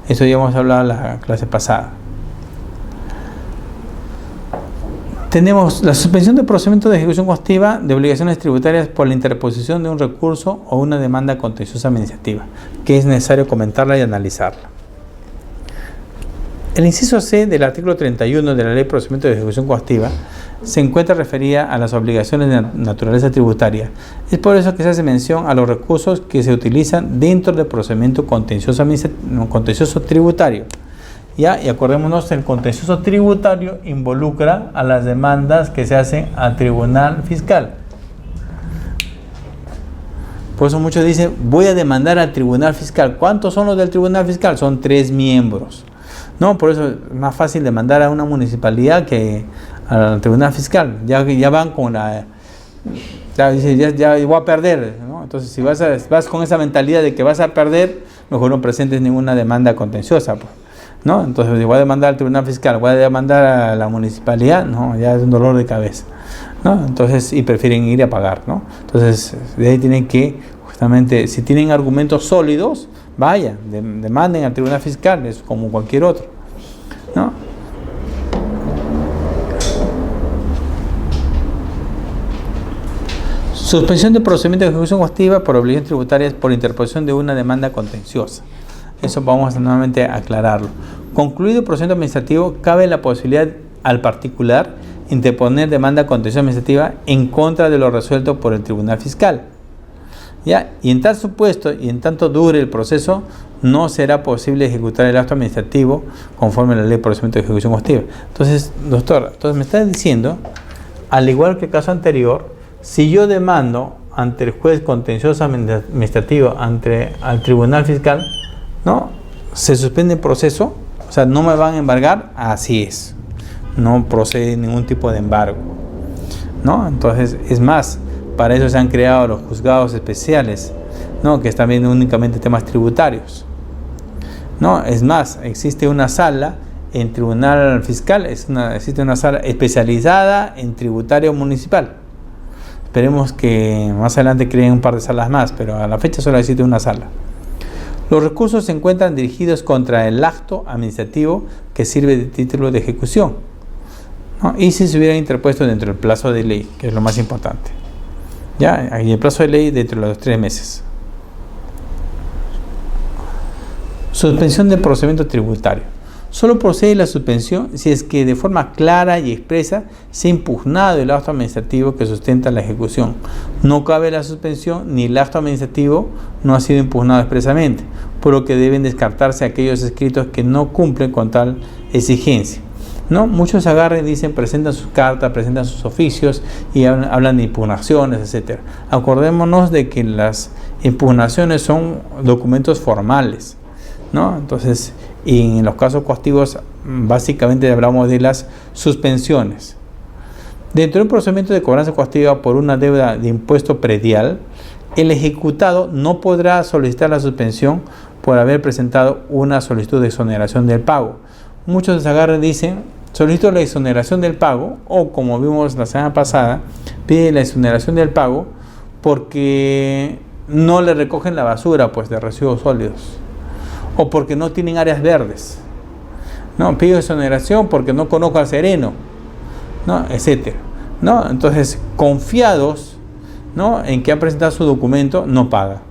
Eso ya hemos hablado en la clase pasada. Tenemos la suspensión del procedimiento de ejecución coactiva de obligaciones tributarias por la interposición de un recurso o una demanda contenciosa administrativa, que es necesario comentarla y analizarla. El inciso C del artículo 31 de la Ley de Procedimiento de Ejecución Coactiva se encuentra referida a las obligaciones de naturaleza tributaria. Es por eso que se hace mención a los recursos que se utilizan dentro del procedimiento contencioso tributario. ¿Ya? Y acordémonos, el contencioso tributario involucra a las demandas que se hacen al tribunal fiscal. Por eso muchos dicen, voy a demandar al tribunal fiscal. ¿Cuántos son los del tribunal fiscal? Son 3 miembros. No, por eso es más fácil demandar a una municipalidad que al tribunal fiscal. Ya van con la... Ya voy a perder, ¿no? Entonces, si vas con esa mentalidad de que vas a perder, mejor no presentes ninguna demanda contenciosa, pues, ¿no? Entonces, voy a demandar al tribunal fiscal, voy a demandar a la municipalidad, no, ya es un dolor de cabeza, ¿no? Entonces, y prefieren ir a pagar, ¿no? Entonces, de ahí tienen que, justamente, si tienen argumentos sólidos, vayan, demanden al tribunal fiscal, es como cualquier otro, ¿no? Suspensión de procedimiento de ejecución coactiva por obligaciones tributarias por interposición de una demanda contenciosa. Eso vamos a nuevamente a aclararlo. Concluido el procedimiento administrativo, cabe la posibilidad al particular interponer demanda contenciosa administrativa en contra de lo resuelto por el tribunal fiscal. ¿Ya? Y en tal supuesto y en tanto dure el proceso, no será posible ejecutar el acto administrativo conforme a la ley de procedimiento de ejecución coactiva. Entonces, doctor, me está diciendo, al igual que el caso anterior, si yo demando ante el juez contencioso administrativo al tribunal fiscal, ¿no? Se suspende el proceso, o sea, no me van a embargar, así es, no procede ningún tipo de embargo, ¿no? Entonces, es más, para eso se han creado los juzgados especiales, ¿no? Que están viendo únicamente temas tributarios, ¿no? Es más, existe una sala en tribunal fiscal, existe una sala especializada en tributario municipal. Esperemos que más adelante creen un par de salas más, pero a la fecha solo existe una sala. Los recursos se encuentran dirigidos contra el acto administrativo que sirve de título de ejecución, ¿no? Y si se hubiera interpuesto dentro del plazo de ley, que es lo más importante. Ya, y el plazo de ley dentro de los 3 meses. Suspensión del procedimiento tributario. Solo procede la suspensión si es que de forma clara y expresa se ha impugnado el acto administrativo que sustenta la ejecución. No cabe la suspensión ni el acto administrativo no ha sido impugnado expresamente, por lo que deben descartarse aquellos escritos que no cumplen con tal exigencia. ¿No? Muchos agarran y dicen, presentan sus cartas, presentan sus oficios y hablan de impugnaciones, etc. Acordémonos de que las impugnaciones son documentos formales, ¿no? Entonces, y en los casos coactivos, básicamente hablamos de las suspensiones. Dentro de un procedimiento de cobranza coactiva por una deuda de impuesto predial, el ejecutado no podrá solicitar la suspensión por haber presentado una solicitud de exoneración del pago. Muchos se agarran y dicen, solicito la exoneración del pago, o como vimos la semana pasada, pide la exoneración del pago porque no le recogen la basura, pues, de residuos sólidos, o porque no tienen áreas verdes. No, pido exoneración porque no conozco al sereno, ¿no? Etcétera, ¿no? Entonces, confiados, ¿no?, en que ha presentado su documento, no paga,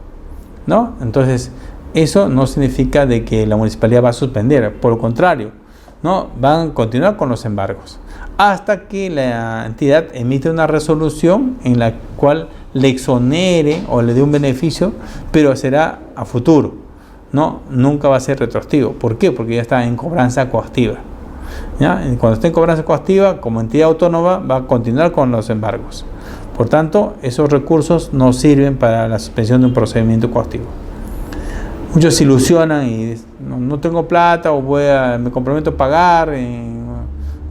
¿no? Entonces, eso no significa de que la municipalidad va a suspender, por lo contrario, ¿no?, van a continuar con los embargos hasta que la entidad emite una resolución en la cual le exonere o le dé un beneficio, pero será a futuro, ¿no? Nunca va a ser retroactivo. ¿Por qué? Porque ya está en cobranza coactiva, ¿ya? Y cuando esté en cobranza coactiva, como entidad autónoma, va a continuar con los embargos. Por tanto, esos recursos no sirven para la suspensión de un procedimiento coactivo. Muchos se ilusionan y dicen, no tengo plata, o me comprometo a pagar en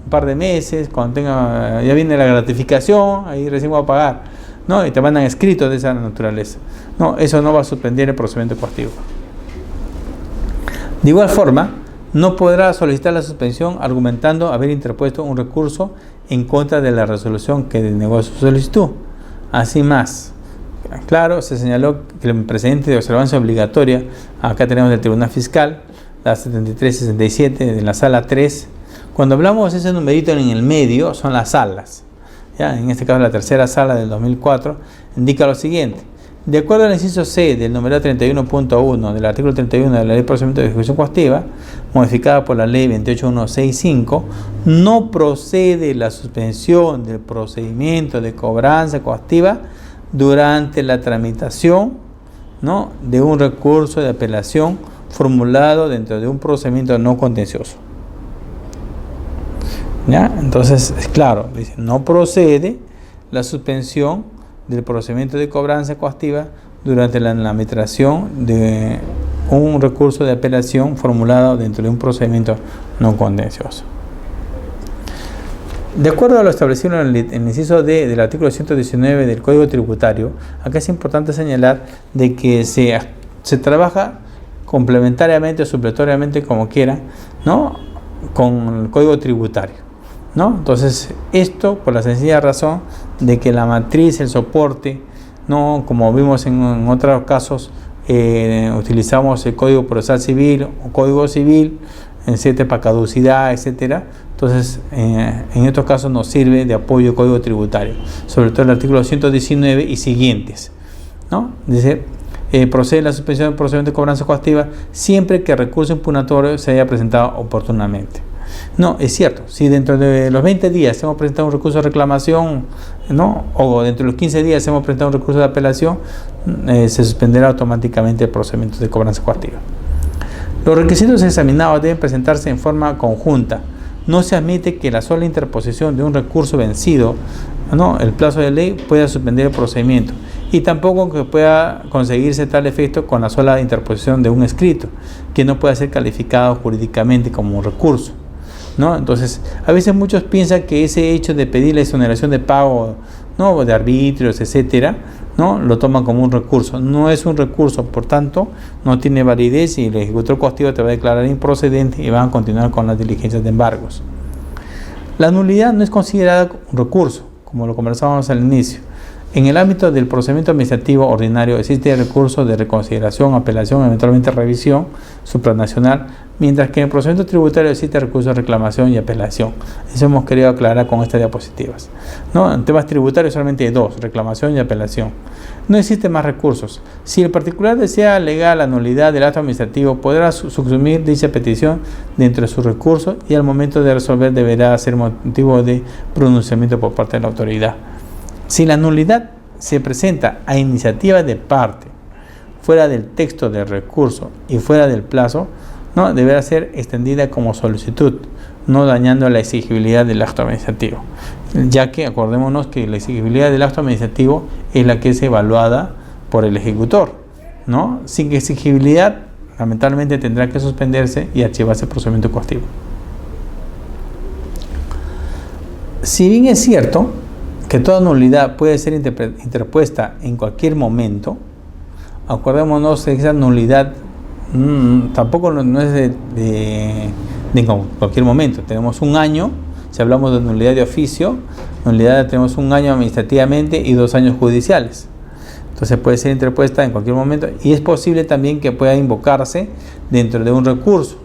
un par de meses, cuando ya viene la gratificación, ahí recién voy a pagar, ¿no? Y te mandan escritos de esa naturaleza. No, eso no va a suspender el procedimiento coactivo. De igual forma, no podrá solicitar la suspensión argumentando haber interpuesto un recurso en contra de la resolución que denegó su solicitud. Así más, claro, se señaló que el precedente de observancia obligatoria, acá tenemos del Tribunal Fiscal, la 7367 de la Sala 3. Cuando hablamos de ese numerito en el medio, son las salas. ¿Ya? En este caso, la tercera sala del 2004 indica lo siguiente. De acuerdo al inciso C del numeral 31.1 del artículo 31 de la Ley de Procedimiento de Ejecución Coactiva, modificada por la Ley 28165, no procede la suspensión del procedimiento de cobranza coactiva durante la tramitación, ¿no?, de un recurso de apelación formulado dentro de un procedimiento no contencioso. ¿Ya? Entonces, es claro, dice, no procede la suspensión del procedimiento de cobranza coactiva durante la tramitación de un recurso de apelación formulado dentro de un procedimiento no contencioso. De acuerdo a lo establecido en el inciso D del artículo 119 del Código Tributario, acá es importante señalar de que se trabaja complementariamente o supletoriamente, como quiera, ¿no?, con el Código Tributario, ¿no? Entonces, esto por la sencilla razón de que la matriz, el soporte, ¿no?, como vimos en otros casos, utilizamos el Código Procesal Civil o Código Civil, etcétera, para caducidad, etcétera. Entonces, en estos casos nos sirve de apoyo el Código Tributario, sobre todo el artículo 119 y siguientes, ¿no? Dice, procede la suspensión del procedimiento de cobranza coactiva siempre que el recurso impugnatorio se haya presentado oportunamente. No, es cierto, si dentro de los 20 días hemos presentado un recurso de reclamación, ¿no?, o dentro de los 15 días hemos presentado un recurso de apelación, se suspenderá automáticamente el procedimiento de cobranza coactiva. Los requisitos examinados deben presentarse en forma conjunta. No se admite que la sola interposición de un recurso vencido, ¿no?, el plazo de ley, pueda suspender el procedimiento, y tampoco que pueda conseguirse tal efecto con la sola interposición de un escrito, que no pueda ser calificado jurídicamente como un recurso, ¿no? Entonces, a veces muchos piensan que ese hecho de pedir la exoneración de pago, ¿no?, de arbitrios, etcétera, ¿no?, lo toman como un recurso. No es un recurso, por tanto, no tiene validez y el ejecutor coactivo te va a declarar improcedente y van a continuar con las diligencias de embargos. La nulidad no es considerada un recurso, como lo conversábamos al inicio. En el ámbito del procedimiento administrativo ordinario existe recurso de reconsideración, apelación, eventualmente revisión supranacional, mientras que en el procedimiento tributario existe recurso de reclamación y apelación. Eso hemos querido aclarar con estas diapositivas, ¿no? En temas tributarios solamente hay dos, reclamación y apelación. No existen más recursos. Si el particular desea alegar la nulidad del acto administrativo, podrá subsumir dicha petición dentro de sus recursos y al momento de resolver deberá ser motivo de pronunciamiento por parte de la autoridad. Si la nulidad se presenta a iniciativa de parte, fuera del texto del recurso y fuera del plazo, ¿no?, deberá ser extendida como solicitud, no dañando la exigibilidad del acto administrativo, ya que acordémonos que la exigibilidad del acto administrativo es la que es evaluada por el ejecutor, ¿no? Sin exigibilidad, lamentablemente tendrá que suspenderse y archivarse el procedimiento coactivo. Si bien es cierto que toda nulidad puede ser interpuesta en cualquier momento, acordémonos que esa nulidad tampoco no es de cualquier momento. Tenemos un año, si hablamos de nulidad de oficio, nulidad tenemos un año administrativamente y 2 años judiciales. Entonces puede ser interpuesta en cualquier momento y es posible también que pueda invocarse dentro de un recurso.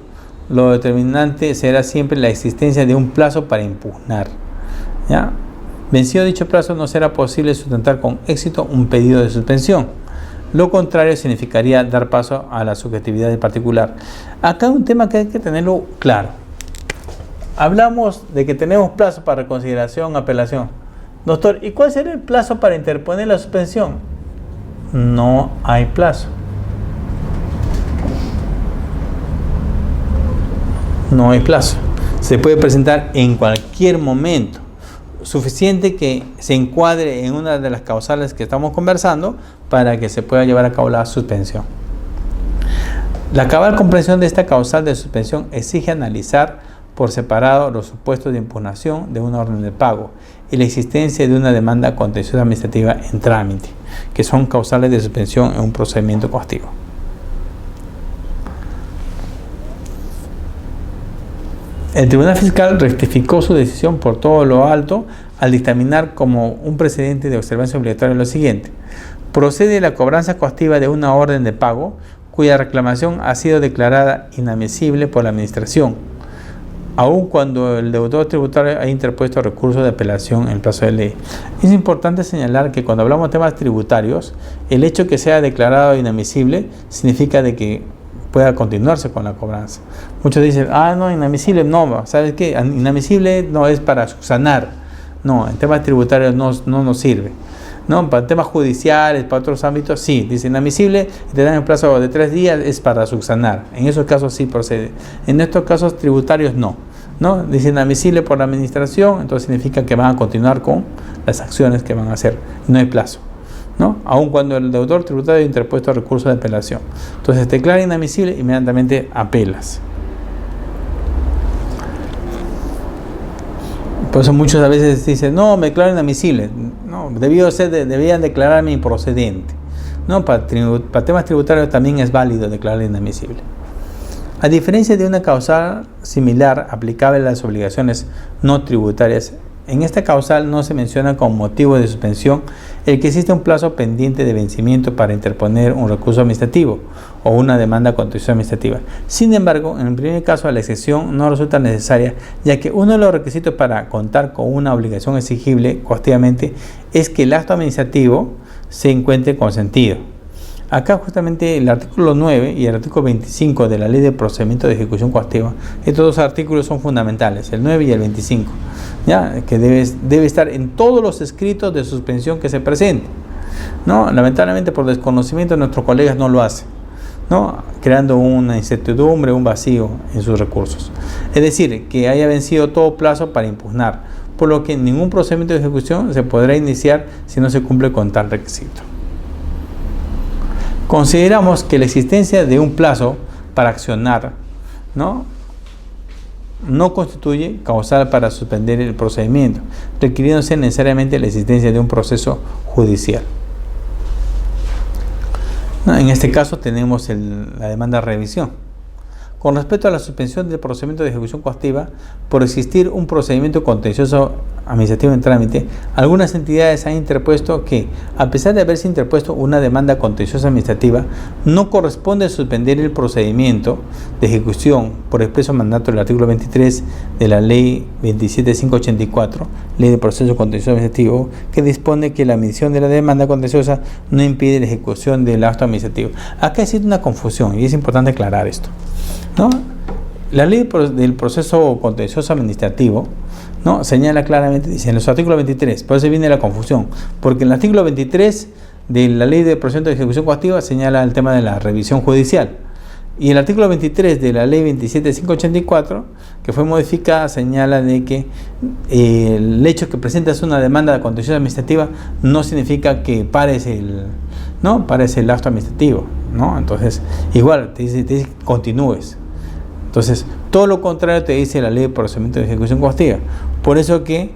Lo determinante será siempre la existencia de un plazo para impugnar, ¿ya? Vencido dicho plazo, no será posible sustentar con éxito un pedido de suspensión. Lo contrario significaría dar paso a la subjetividad del particular. Acá hay un tema que hay que tenerlo claro. Hablamos de que tenemos plazo para reconsideración, apelación. Doctor, ¿y cuál sería el plazo para interponer la suspensión? No hay plazo. No hay plazo. Se puede presentar en cualquier momento. Suficiente que se encuadre en una de las causales que estamos conversando para que se pueda llevar a cabo la suspensión. La cabal comprensión de esta causal de suspensión exige analizar por separado los supuestos de impugnación de una orden de pago y la existencia de una demanda contenciosa administrativa en trámite, que son causales de suspensión en un procedimiento coactivo. El Tribunal Fiscal rectificó su decisión por todo lo alto al dictaminar como un precedente de observancia obligatoria lo siguiente: procede la cobranza coactiva de una orden de pago cuya reclamación ha sido declarada inadmisible por la Administración, aun cuando el deudor tributario ha interpuesto recurso de apelación en el plazo de ley. Es importante señalar que cuando hablamos de temas tributarios, el hecho que sea declarado inadmisible significa de que pueda continuarse con la cobranza. Muchos dicen, no, inadmisible, no, ¿sabes qué? Inadmisible no es para subsanar. No, en temas tributarios no nos sirve. No, para temas judiciales, para otros ámbitos, sí. Dice inadmisible y te dan un plazo de 3 días, es para subsanar. En esos casos sí procede. En estos casos tributarios no. ¿No? Dice inadmisible por la Administración, entonces significa que van a continuar con las acciones que van a hacer. No hay plazo, ¿no? Aun cuando el deudor tributario ha interpuesto recurso de apelación. Entonces te declara inadmisible, inmediatamente apelas. Por eso muchos a veces dicen, no, me declaro inadmisible. No, debían declararme improcedente. No, para temas tributarios también es válido declarar inadmisible. A diferencia de una causal similar aplicable a las obligaciones no tributarias, en esta causal no se menciona como motivo de suspensión el que existe un plazo pendiente de vencimiento para interponer un recurso administrativo o una demanda contenciosa administrativa. Sin embargo, en el primer caso, la excepción no resulta necesaria, ya que uno de los requisitos para contar con una obligación exigible coactivamente es que el acto administrativo se encuentre consentido. Acá justamente el artículo 9 y el artículo 25 de la Ley de Procedimiento de Ejecución Coactiva, estos dos artículos son fundamentales, el 9 y el 25, ¿ya? Que debe estar en todos los escritos de suspensión que se presenten, ¿no? Lamentablemente por desconocimiento nuestros colegas no lo hacen, ¿no? Creando una incertidumbre, un vacío en sus recursos. Es decir, que haya vencido todo plazo para impugnar, por lo que ningún procedimiento de ejecución se podrá iniciar si no se cumple con tal requisito. Consideramos que la existencia de un plazo para accionar no constituye causal para suspender el procedimiento, requiriéndose necesariamente la existencia de un proceso judicial. En este caso tenemos la demanda de revisión. Con respecto a la suspensión del procedimiento de ejecución coactiva, por existir un procedimiento contencioso administrativo en trámite, algunas entidades han interpuesto que, a pesar de haberse interpuesto una demanda contenciosa administrativa, no corresponde suspender el procedimiento de ejecución por expreso mandato del artículo 23 de la Ley 27584, Ley de Proceso Contencioso Administrativo, que dispone que la admisión de la demanda contenciosa no impide la ejecución del acto administrativo. Acá existe una confusión y es importante aclarar esto, ¿no? La ley del proceso contencioso administrativo, ¿no?, señala claramente, dice en los artículos 23, por eso viene la confusión, porque en el artículo 23 de la ley de procedimiento de ejecución coactiva señala el tema de la revisión judicial, y el artículo 23 de la ley 27584, que fue modificada, señala de que el hecho que presentas una demanda de contencioso administrativa no significa que pares el acto administrativo, ¿no? Entonces, igual, te dice que continúes. Entonces, todo lo contrario te dice la ley de procedimiento de ejecución coactiva. Por eso que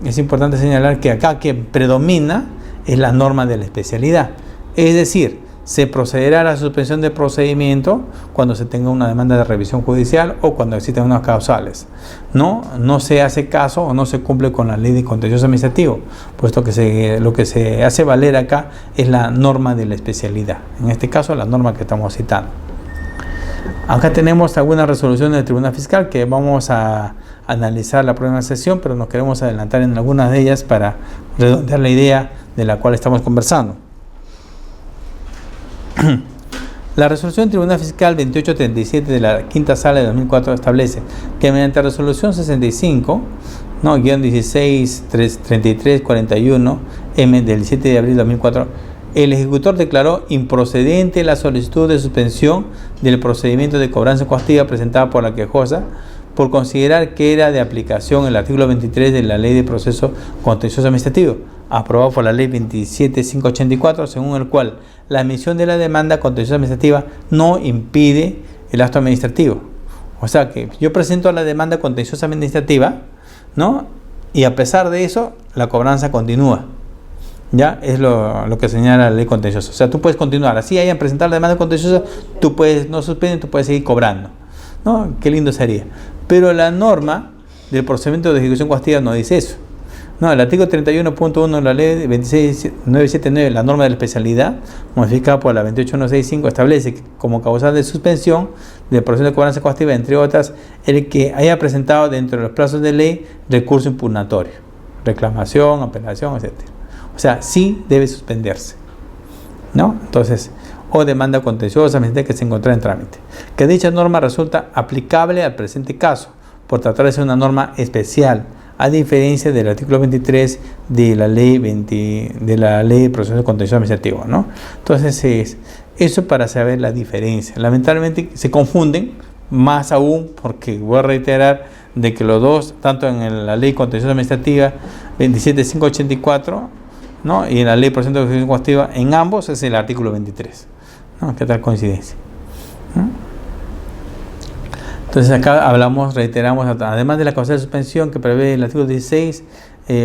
es importante señalar que acá que predomina es la norma de la especialidad. Es decir, se procederá a la suspensión del procedimiento cuando se tenga una demanda de revisión judicial o cuando existen unas causales. No se hace caso o no se cumple con la ley de contencioso administrativo, puesto que lo que se hace valer acá es la norma de la especialidad. En este caso, la norma que estamos citando. Acá tenemos algunas resoluciones del Tribunal Fiscal que vamos a analizar la próxima sesión, pero nos queremos adelantar en algunas de ellas para redondear la idea de la cual estamos conversando. La resolución del Tribunal Fiscal 2837 de la Quinta Sala de 2004 establece que mediante resolución 65, guión 16-3341 M del 7 de abril de 2004, el ejecutor declaró improcedente la solicitud de suspensión del procedimiento de cobranza coactiva presentada por la quejosa por considerar que era de aplicación el artículo 23 de la Ley de Proceso Contencioso Administrativo, aprobado por la Ley 27584, según el cual la emisión de la demanda contenciosa administrativa no impide el acto administrativo. O sea que yo presento la demanda contenciosa administrativa, y a pesar de eso, la cobranza continúa. Ya es lo que señala la ley contenciosa. O sea, tú puedes continuar. Así hayan presentado la demanda contenciosa, tú puedes, no suspenden, tú puedes seguir cobrando. ¿No? Qué lindo sería. Pero la norma del procedimiento de ejecución coactiva no dice eso. No, el artículo 31.1 de la ley 26979, la norma de la especialidad, modificada por la 28165, establece que como causal de suspensión del proceso de cobranza coactiva, entre otras, el que haya presentado dentro de los plazos de ley recurso impugnatorio, reclamación, apelación, etc. O sea, sí debe suspenderse, ¿no? Entonces, o demanda contenciosa que se encuentra en trámite. Que dicha norma resulta aplicable al presente caso, por tratarse de una norma especial, a diferencia del artículo 23 de la ley de proceso contencioso administrativo, ¿no? Entonces, eso para saber la diferencia. Lamentablemente se confunden, más aún porque voy a reiterar de que los dos, tanto en la ley contenciosa administrativa 27584, y en la ley de procedimiento de ejecución coactiva, en ambos es el artículo 23. ¿Qué tal coincidencia? Entonces acá reiteramos, además de la causal de suspensión que prevé el artículo 16,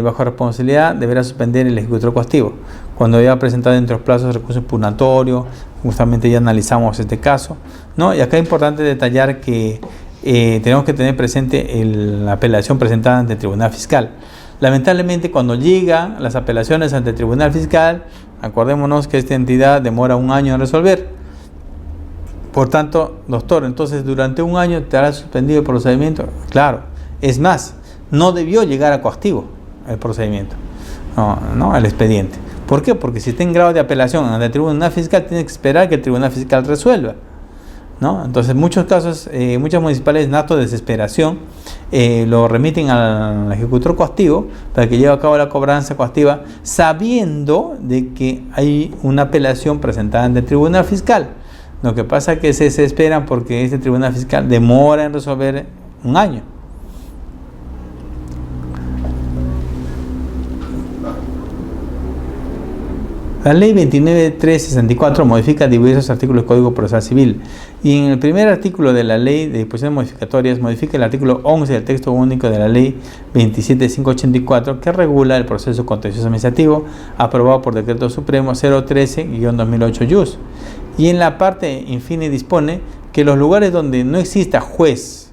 bajo responsabilidad deberá suspender el ejecutor coactivo cuando haya presentado dentro de los plazos de recurso impugnatorio. Justamente ya analizamos este caso, y acá es importante detallar que tenemos que tener presente la apelación presentada ante el Tribunal Fiscal. Lamentablemente, cuando llegan las apelaciones ante el Tribunal Fiscal, acordémonos que esta entidad demora 1 año en resolver. Por tanto, doctor, entonces durante 1 año te hará suspendido el procedimiento. Claro, es más, no debió llegar a coactivo el procedimiento, el expediente. ¿Por qué? Porque si está en grado de apelación ante el Tribunal Fiscal, tiene que esperar que el Tribunal Fiscal resuelva. Entonces, en muchos casos, muchas municipalidades, en acto de desesperación, lo remiten al ejecutor coactivo para que lleve a cabo la cobranza coactiva, sabiendo de que hay una apelación presentada ante el Tribunal Fiscal. Lo que pasa es que se desesperan porque este Tribunal Fiscal demora en resolver 1 año. La ley 29364 modifica diversos artículos del Código Procesal Civil, y en el primer artículo de la ley de disposiciones modificatorias modifica el artículo 11 del texto único de la ley 27584, que regula el proceso contencioso administrativo, aprobado por decreto supremo 013-2008 JUS, y en la parte infine dispone que los lugares donde no exista juez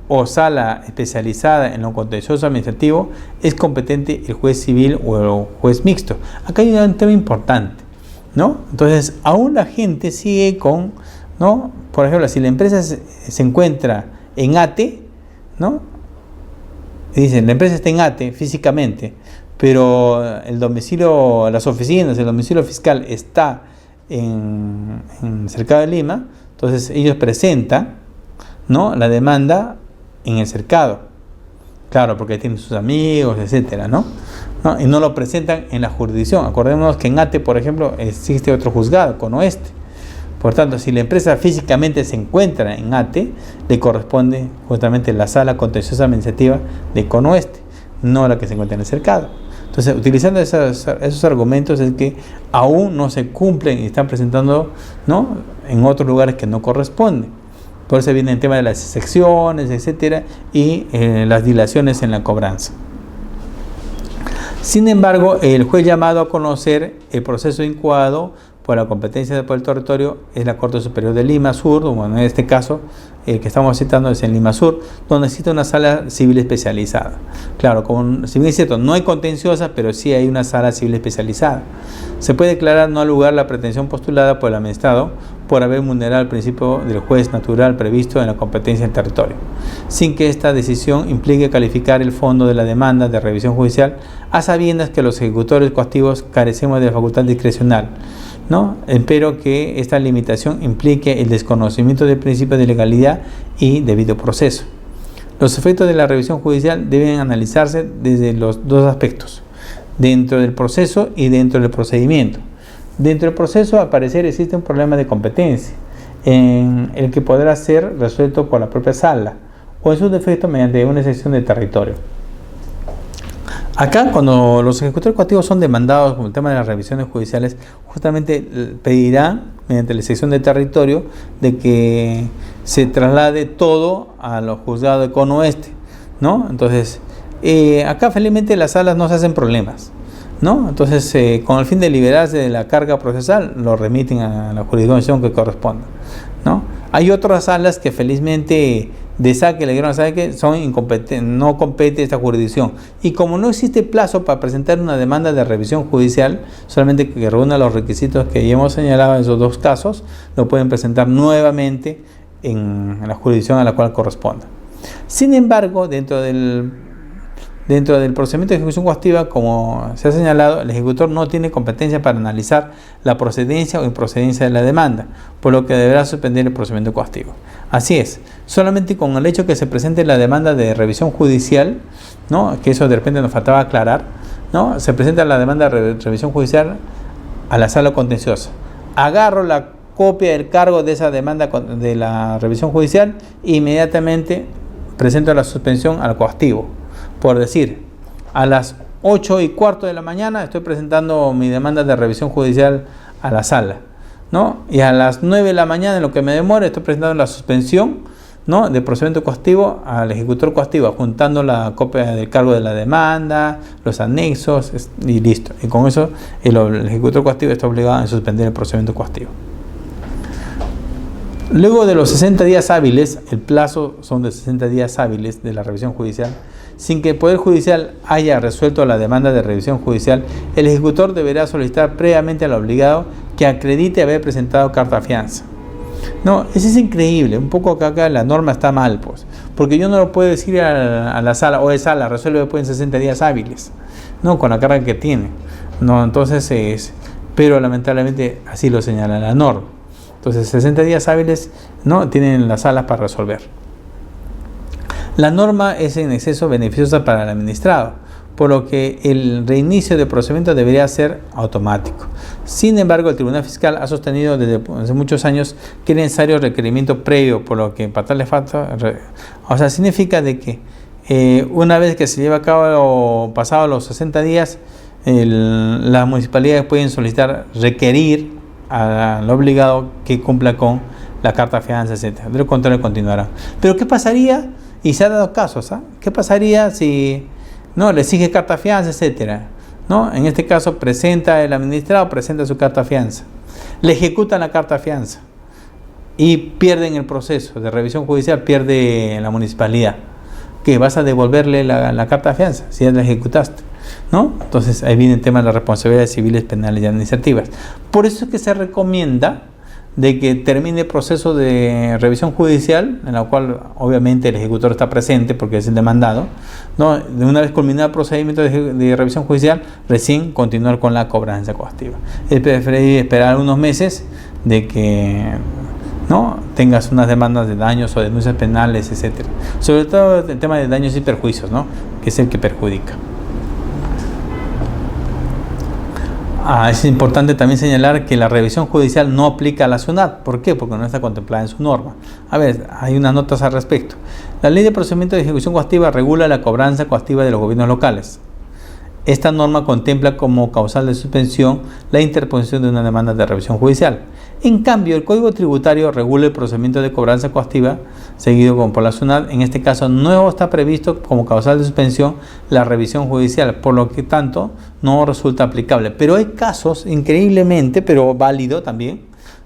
o sala especializada en lo contencioso administrativo, es competente el juez civil o el juez mixto. Acá hay un tema importante, ¿no? Entonces, aún la gente sigue con, ¿no? Por ejemplo, si la empresa se encuentra en ATE, ¿no? Dicen, la empresa está en ATE físicamente, pero el domicilio, las oficinas, el domicilio fiscal está en Cercado de Lima, entonces ellos presentan, ¿no?, la demanda en el cercado, claro, porque tienen sus amigos, etcétera, ¿no? Y no lo presentan en la jurisdicción. Acordémonos que en ATE, por ejemplo, existe otro juzgado, Conoeste. Por tanto, si la empresa físicamente se encuentra en ATE, le corresponde justamente la sala contenciosa administrativa de Conoeste, no la que se encuentra en el cercado. Entonces, utilizando esos argumentos es que aún no se cumplen y están presentando, ¿no?, en otros lugares que no corresponden. Por eso viene el tema de las excepciones, etcétera, y las dilaciones en la cobranza. Sin embargo, el juez llamado a conocer el proceso incoado por la competencia por el territorio es la Corte Superior de Lima Sur, bueno, en este caso el que estamos citando es en Lima Sur, donde existe una sala civil especializada. Claro, como si bien es cierto, no hay contenciosa, pero sí hay una sala civil especializada. Se puede declarar no al lugar la pretensión postulada por el administrado por haber vulnerado el principio del juez natural previsto en la competencia del territorio, sin que esta decisión implique calificar el fondo de la demanda de revisión judicial, a sabiendas que los ejecutores coactivos carecemos de la facultad discrecional, ¿no?, pero que esta limitación implique el desconocimiento del principio de legalidad y debido proceso. Los efectos de la revisión judicial deben analizarse desde los dos aspectos, dentro del proceso y dentro del procedimiento. Dentro del proceso, al parecer, existe un problema de competencia, en el que podrá ser resuelto por la propia sala, o en su defecto mediante una excepción de territorio. Acá, cuando los ejecutores coactivos son demandados con el tema de las revisiones judiciales, justamente pedirán, mediante la excepción de territorio, de que se traslade todo a los juzgados de Cono Oeste, ¿no? Entonces, acá felizmente las salas no se hacen problemas, ¿no? Entonces, con el fin de liberarse de la carga procesal, lo remiten a la jurisdicción que corresponda, ¿no? Hay otras salas que felizmente de saque le dijeron, ¿sabe qué? Son incompetentes, no compete esta jurisdicción. Y como no existe plazo para presentar una demanda de revisión judicial, solamente que reúna los requisitos que ya hemos señalado en esos dos casos, lo pueden presentar nuevamente en la jurisdicción a la cual corresponda. Sin embargo, dentro del procedimiento de ejecución coactiva, como se ha señalado, el ejecutor no tiene competencia para analizar la procedencia o improcedencia de la demanda, por lo que deberá suspender el procedimiento coactivo. Así es, solamente con el hecho que se presente la demanda de revisión judicial, ¿no?, que eso de repente nos faltaba aclarar, ¿no?, se presenta la demanda de revisión judicial a la sala contenciosa. Agarro la copia del cargo de esa demanda de la revisión judicial e inmediatamente presento la suspensión al coactivo. Por decir, a las 8:15 de la mañana estoy presentando mi demanda de revisión judicial a la sala, ¿no? Y a las 9 de la mañana, en lo que me demore, estoy presentando la suspensión, ¿no?, de procedimiento coactivo al ejecutor coactivo, juntando la copia del cargo de la demanda, los anexos y listo. Y con eso el ejecutor coactivo está obligado a suspender el procedimiento coactivo. Luego de los 60 días hábiles, el plazo son de 60 días hábiles de la revisión judicial, sin que el Poder Judicial haya resuelto la demanda de revisión judicial, el ejecutor deberá solicitar previamente al obligado que acredite haber presentado carta fianza. No, eso es increíble, un poco acá la norma está mal, pues, porque yo no lo puedo decir a la sala, o sala, resuelve después en 60 días hábiles, no, con la carga que tiene, no, entonces pero lamentablemente así lo señala la norma. Entonces 60 días hábiles no tienen las salas para resolver. La norma es en exceso beneficiosa para el administrado, por lo que el reinicio del procedimiento debería ser automático. Sin embargo, el Tribunal Fiscal ha sostenido desde hace muchos años que es necesario requerimiento previo, por lo que para tal efecto, o sea, significa de que una vez que se lleva a cabo pasado los 60 días, las municipalidades pueden solicitar, requerir al obligado que cumpla con la carta fianza, etc. De lo contrario, continuará. Pero ¿qué pasaría? Y se ha dado casos, ¿ah? ¿Qué pasaría si no le exige carta fianza, etcétera? ¿No? En este caso el administrado presenta su carta fianza, le ejecutan la carta fianza y pierden el proceso de revisión judicial, pierde la municipalidad, que vas a devolverle la carta de fianza si ya la ejecutaste, ¿no? Entonces ahí viene el tema de las responsabilidades civiles, penales y administrativas. Por eso es que se recomienda de que termine el proceso de revisión judicial, en la cual obviamente el ejecutor está presente porque es el demandado, ¿no? De una vez culminado el procedimiento de revisión judicial, recién continuar con la cobranza coactiva. Es preferible esperar unos meses de que, ¿no?, tengas unas demandas de daños o denuncias penales, etcétera. Sobre todo el tema de daños y perjuicios, ¿no?, que es el que perjudica. Es importante también señalar que la revisión judicial no aplica a la SUNAT. ¿Por qué? Porque no está contemplada en su norma. A ver, hay unas notas al respecto. La Ley de Procedimiento de Ejecución Coactiva regula la cobranza coactiva de los gobiernos locales. Esta norma contempla como causal de suspensión la interposición de una demanda de revisión judicial. En cambio, el Código Tributario regula el procedimiento de cobranza coactiva seguido por la SUNAT. En este caso no está previsto como causal de suspensión la revisión judicial, por lo que tanto no resulta aplicable. Pero hay casos, increíblemente, pero válido también,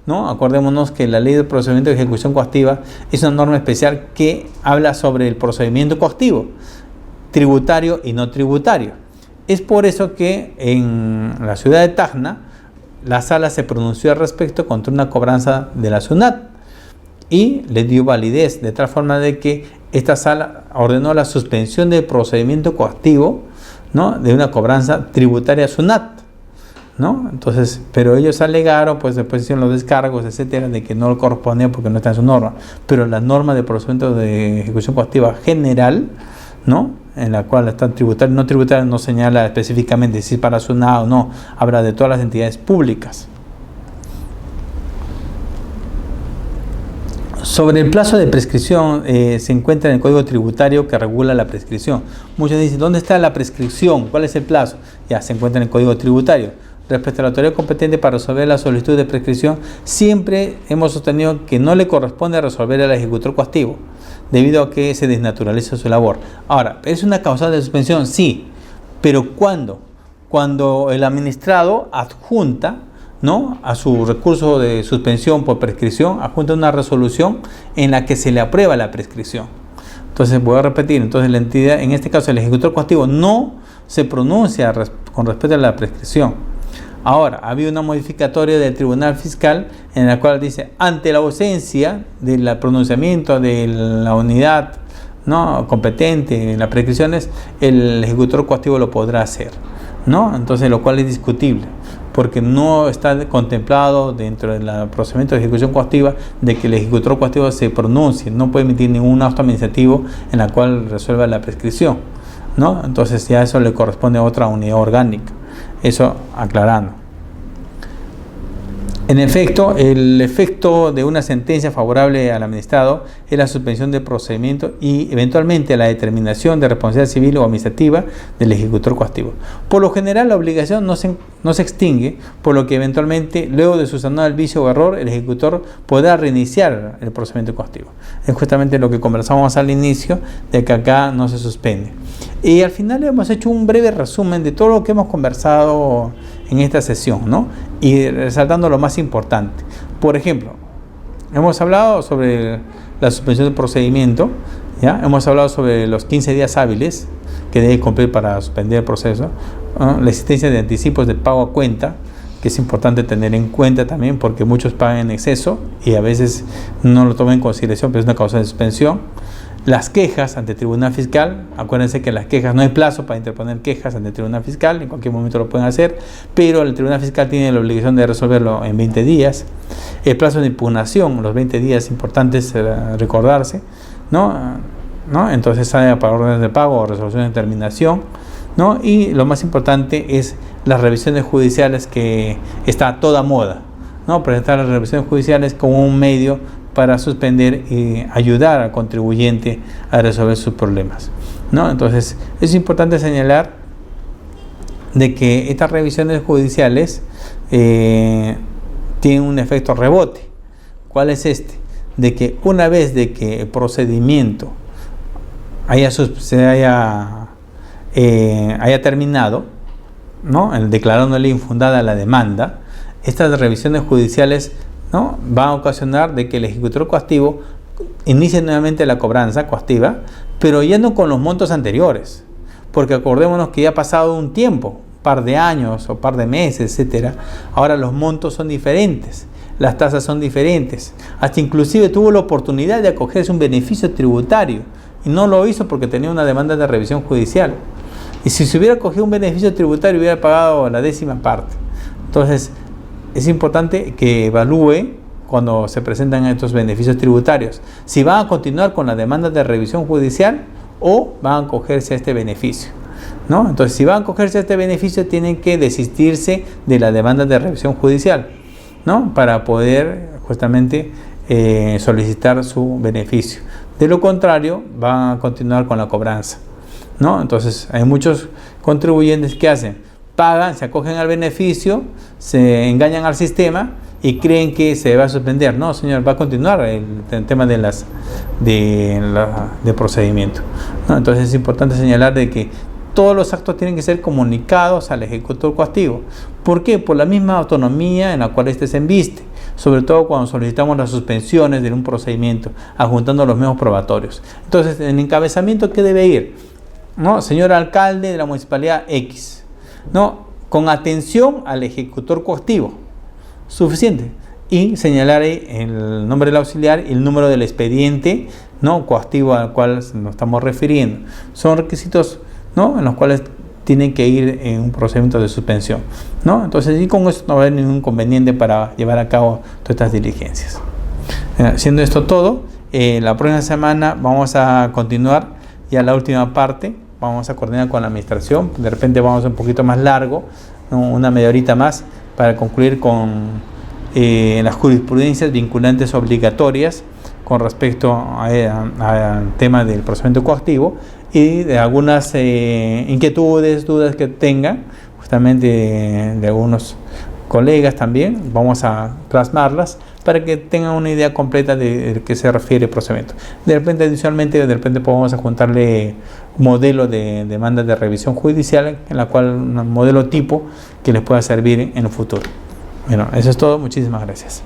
¿no? Acordémonos que la Ley de Procedimiento de Ejecución Coactiva es una norma especial que habla sobre el procedimiento coactivo, tributario y no tributario. Es por eso que en la ciudad de Tacna, la sala se pronunció al respecto contra una cobranza de la SUNAT y le dio validez, de tal forma de que esta sala ordenó la suspensión del procedimiento coactivo, ¿no?, de una cobranza tributaria SUNAT, ¿no? Entonces, pero ellos alegaron, pues después hicieron los descargos, etcétera, de que no le correspondía porque no está en su norma. Pero la norma de procedimiento de ejecución coactiva general, ¿no?, en la cual está tributario, no señala específicamente si es para SUNAT o no, habla de todas las entidades públicas. Sobre el plazo de prescripción, se encuentra en el Código Tributario que regula la prescripción. Muchos dicen, ¿dónde está la prescripción? ¿Cuál es el plazo? Ya, se encuentra en el Código Tributario. Respecto a la autoridad competente para resolver la solicitud de prescripción, siempre hemos sostenido que no le corresponde resolver al ejecutor coactivo, debido a que se desnaturaliza su labor. Ahora, ¿es una causal de suspensión? Sí, pero ¿cuándo? Cuando el administrado adjunta, ¿no?, a su recurso de suspensión por prescripción, adjunta una resolución en la que se le aprueba la prescripción. Entonces, voy a repetir, entonces la entidad, en este caso el ejecutor coactivo, no se pronuncia con respecto a la prescripción. Ahora, había una modificatoria del Tribunal Fiscal en la cual dice, ante la ausencia del pronunciamiento de la unidad, ¿no?, competente en las prescripciones, el ejecutor coactivo lo podrá hacer, ¿no? Entonces, lo cual es discutible, porque no está contemplado dentro del procedimiento de ejecución coactiva de que el ejecutor coactivo se pronuncie, no puede emitir ningún acto administrativo en la cual resuelva la prescripción, ¿no? Entonces ya eso le corresponde a otra unidad orgánica. Eso aclarando. En efecto, el efecto de una sentencia favorable al administrado es la suspensión del procedimiento y eventualmente la determinación de responsabilidad civil o administrativa del ejecutor coactivo. Por lo general, la obligación no se extingue, por lo que eventualmente, luego de subsanar el vicio o error, el ejecutor podrá reiniciar el procedimiento coactivo. Es justamente lo que conversamos al inicio, de que acá no se suspende. Y al final hemos hecho un breve resumen de todo lo que hemos conversado en esta sesión, ¿no? Y resaltando lo más importante. Por ejemplo, hemos hablado sobre la suspensión del procedimiento, ¿ya? Hemos hablado sobre los 15 días hábiles que debe cumplir para suspender el proceso, ¿no? La existencia de anticipos de pago a cuenta, que es importante tener en cuenta también porque muchos pagan en exceso y a veces no lo toman en consideración, pero es una causa de suspensión. Las quejas ante el Tribunal Fiscal, acuérdense que las quejas no hay plazo para interponer quejas ante el Tribunal Fiscal, en cualquier momento lo pueden hacer, pero el Tribunal Fiscal tiene la obligación de resolverlo en 20 días. El plazo de impugnación, los 20 días importantes recordarse, ¿no? Entonces sale para órdenes de pago o resolución de terminación, ¿no? Y lo más importante es las revisiones judiciales, que está a toda moda, ¿no? Presentar las revisiones judiciales como un medio para suspender y ayudar al contribuyente a resolver sus problemas, ¿no? Entonces, es importante señalar de que estas revisiones judiciales tienen un efecto rebote. ¿Cuál es este? De que una vez de que el procedimiento haya terminado, ¿no?, declarándole infundada la demanda, estas revisiones judiciales ¿no? Va a ocasionar de que el ejecutor coactivo inicie nuevamente la cobranza coactiva, pero ya no con los montos anteriores, porque acordémonos que ya ha pasado un tiempo, un par de años o par de meses, etcétera. Ahora los montos son diferentes, las tasas son diferentes, hasta inclusive tuvo la oportunidad de acogerse un beneficio tributario y no lo hizo porque tenía una demanda de revisión judicial. Y si se hubiera cogido un beneficio tributario hubiera pagado la 10ª parte. Entonces es importante que evalúe cuando se presentan estos beneficios tributarios si van a continuar con la demanda de revisión judicial o van a acogerse a este beneficio, ¿no? Entonces, si van a acogerse a este beneficio, tienen que desistirse de la demanda de revisión judicial, ¿no? Para poder justamente solicitar su beneficio. De lo contrario, van a continuar con la cobranza, ¿no? Entonces, hay muchos contribuyentes que hacen, pagan, se acogen al beneficio, se engañan al sistema y creen que se va a suspender. No, señor, va a continuar el tema de procedimiento, ¿no? Entonces es importante señalar de que todos los actos tienen que ser comunicados al ejecutor coactivo. ¿Por qué? Por la misma autonomía en la cual éste se embiste, sobre todo cuando solicitamos las suspensiones de un procedimiento, adjuntando los medios probatorios. Entonces, en el encabezamiento, ¿qué debe ir? ¿No? Señor alcalde de la municipalidad X, ¿no? Con atención al ejecutor coactivo. Suficiente. Y señalar el nombre del auxiliar y el número del expediente, ¿no? Coactivo al cual nos estamos refiriendo. Son requisitos, ¿no? En los cuales tienen que ir en un procedimiento de suspensión, ¿no? Entonces, y con eso no va a haber ningún inconveniente para llevar a cabo todas estas diligencias. Siendo esto todo, la próxima semana vamos a continuar ya la última parte. Vamos a coordinar con la administración. De repente vamos un poquito más largo, ¿no? Una media horita más, para concluir con las jurisprudencias vinculantes obligatorias con respecto al tema del procedimiento coactivo y de algunas inquietudes, dudas que tengan, justamente de algunos colegas también. Vamos a plasmarlas para que tengan una idea completa de qué se refiere el procedimiento. De repente, adicionalmente, podemos juntarle un modelo de demanda de revisión judicial, en la cual un modelo tipo que les pueda servir en el futuro. Bueno, eso es todo. Muchísimas gracias.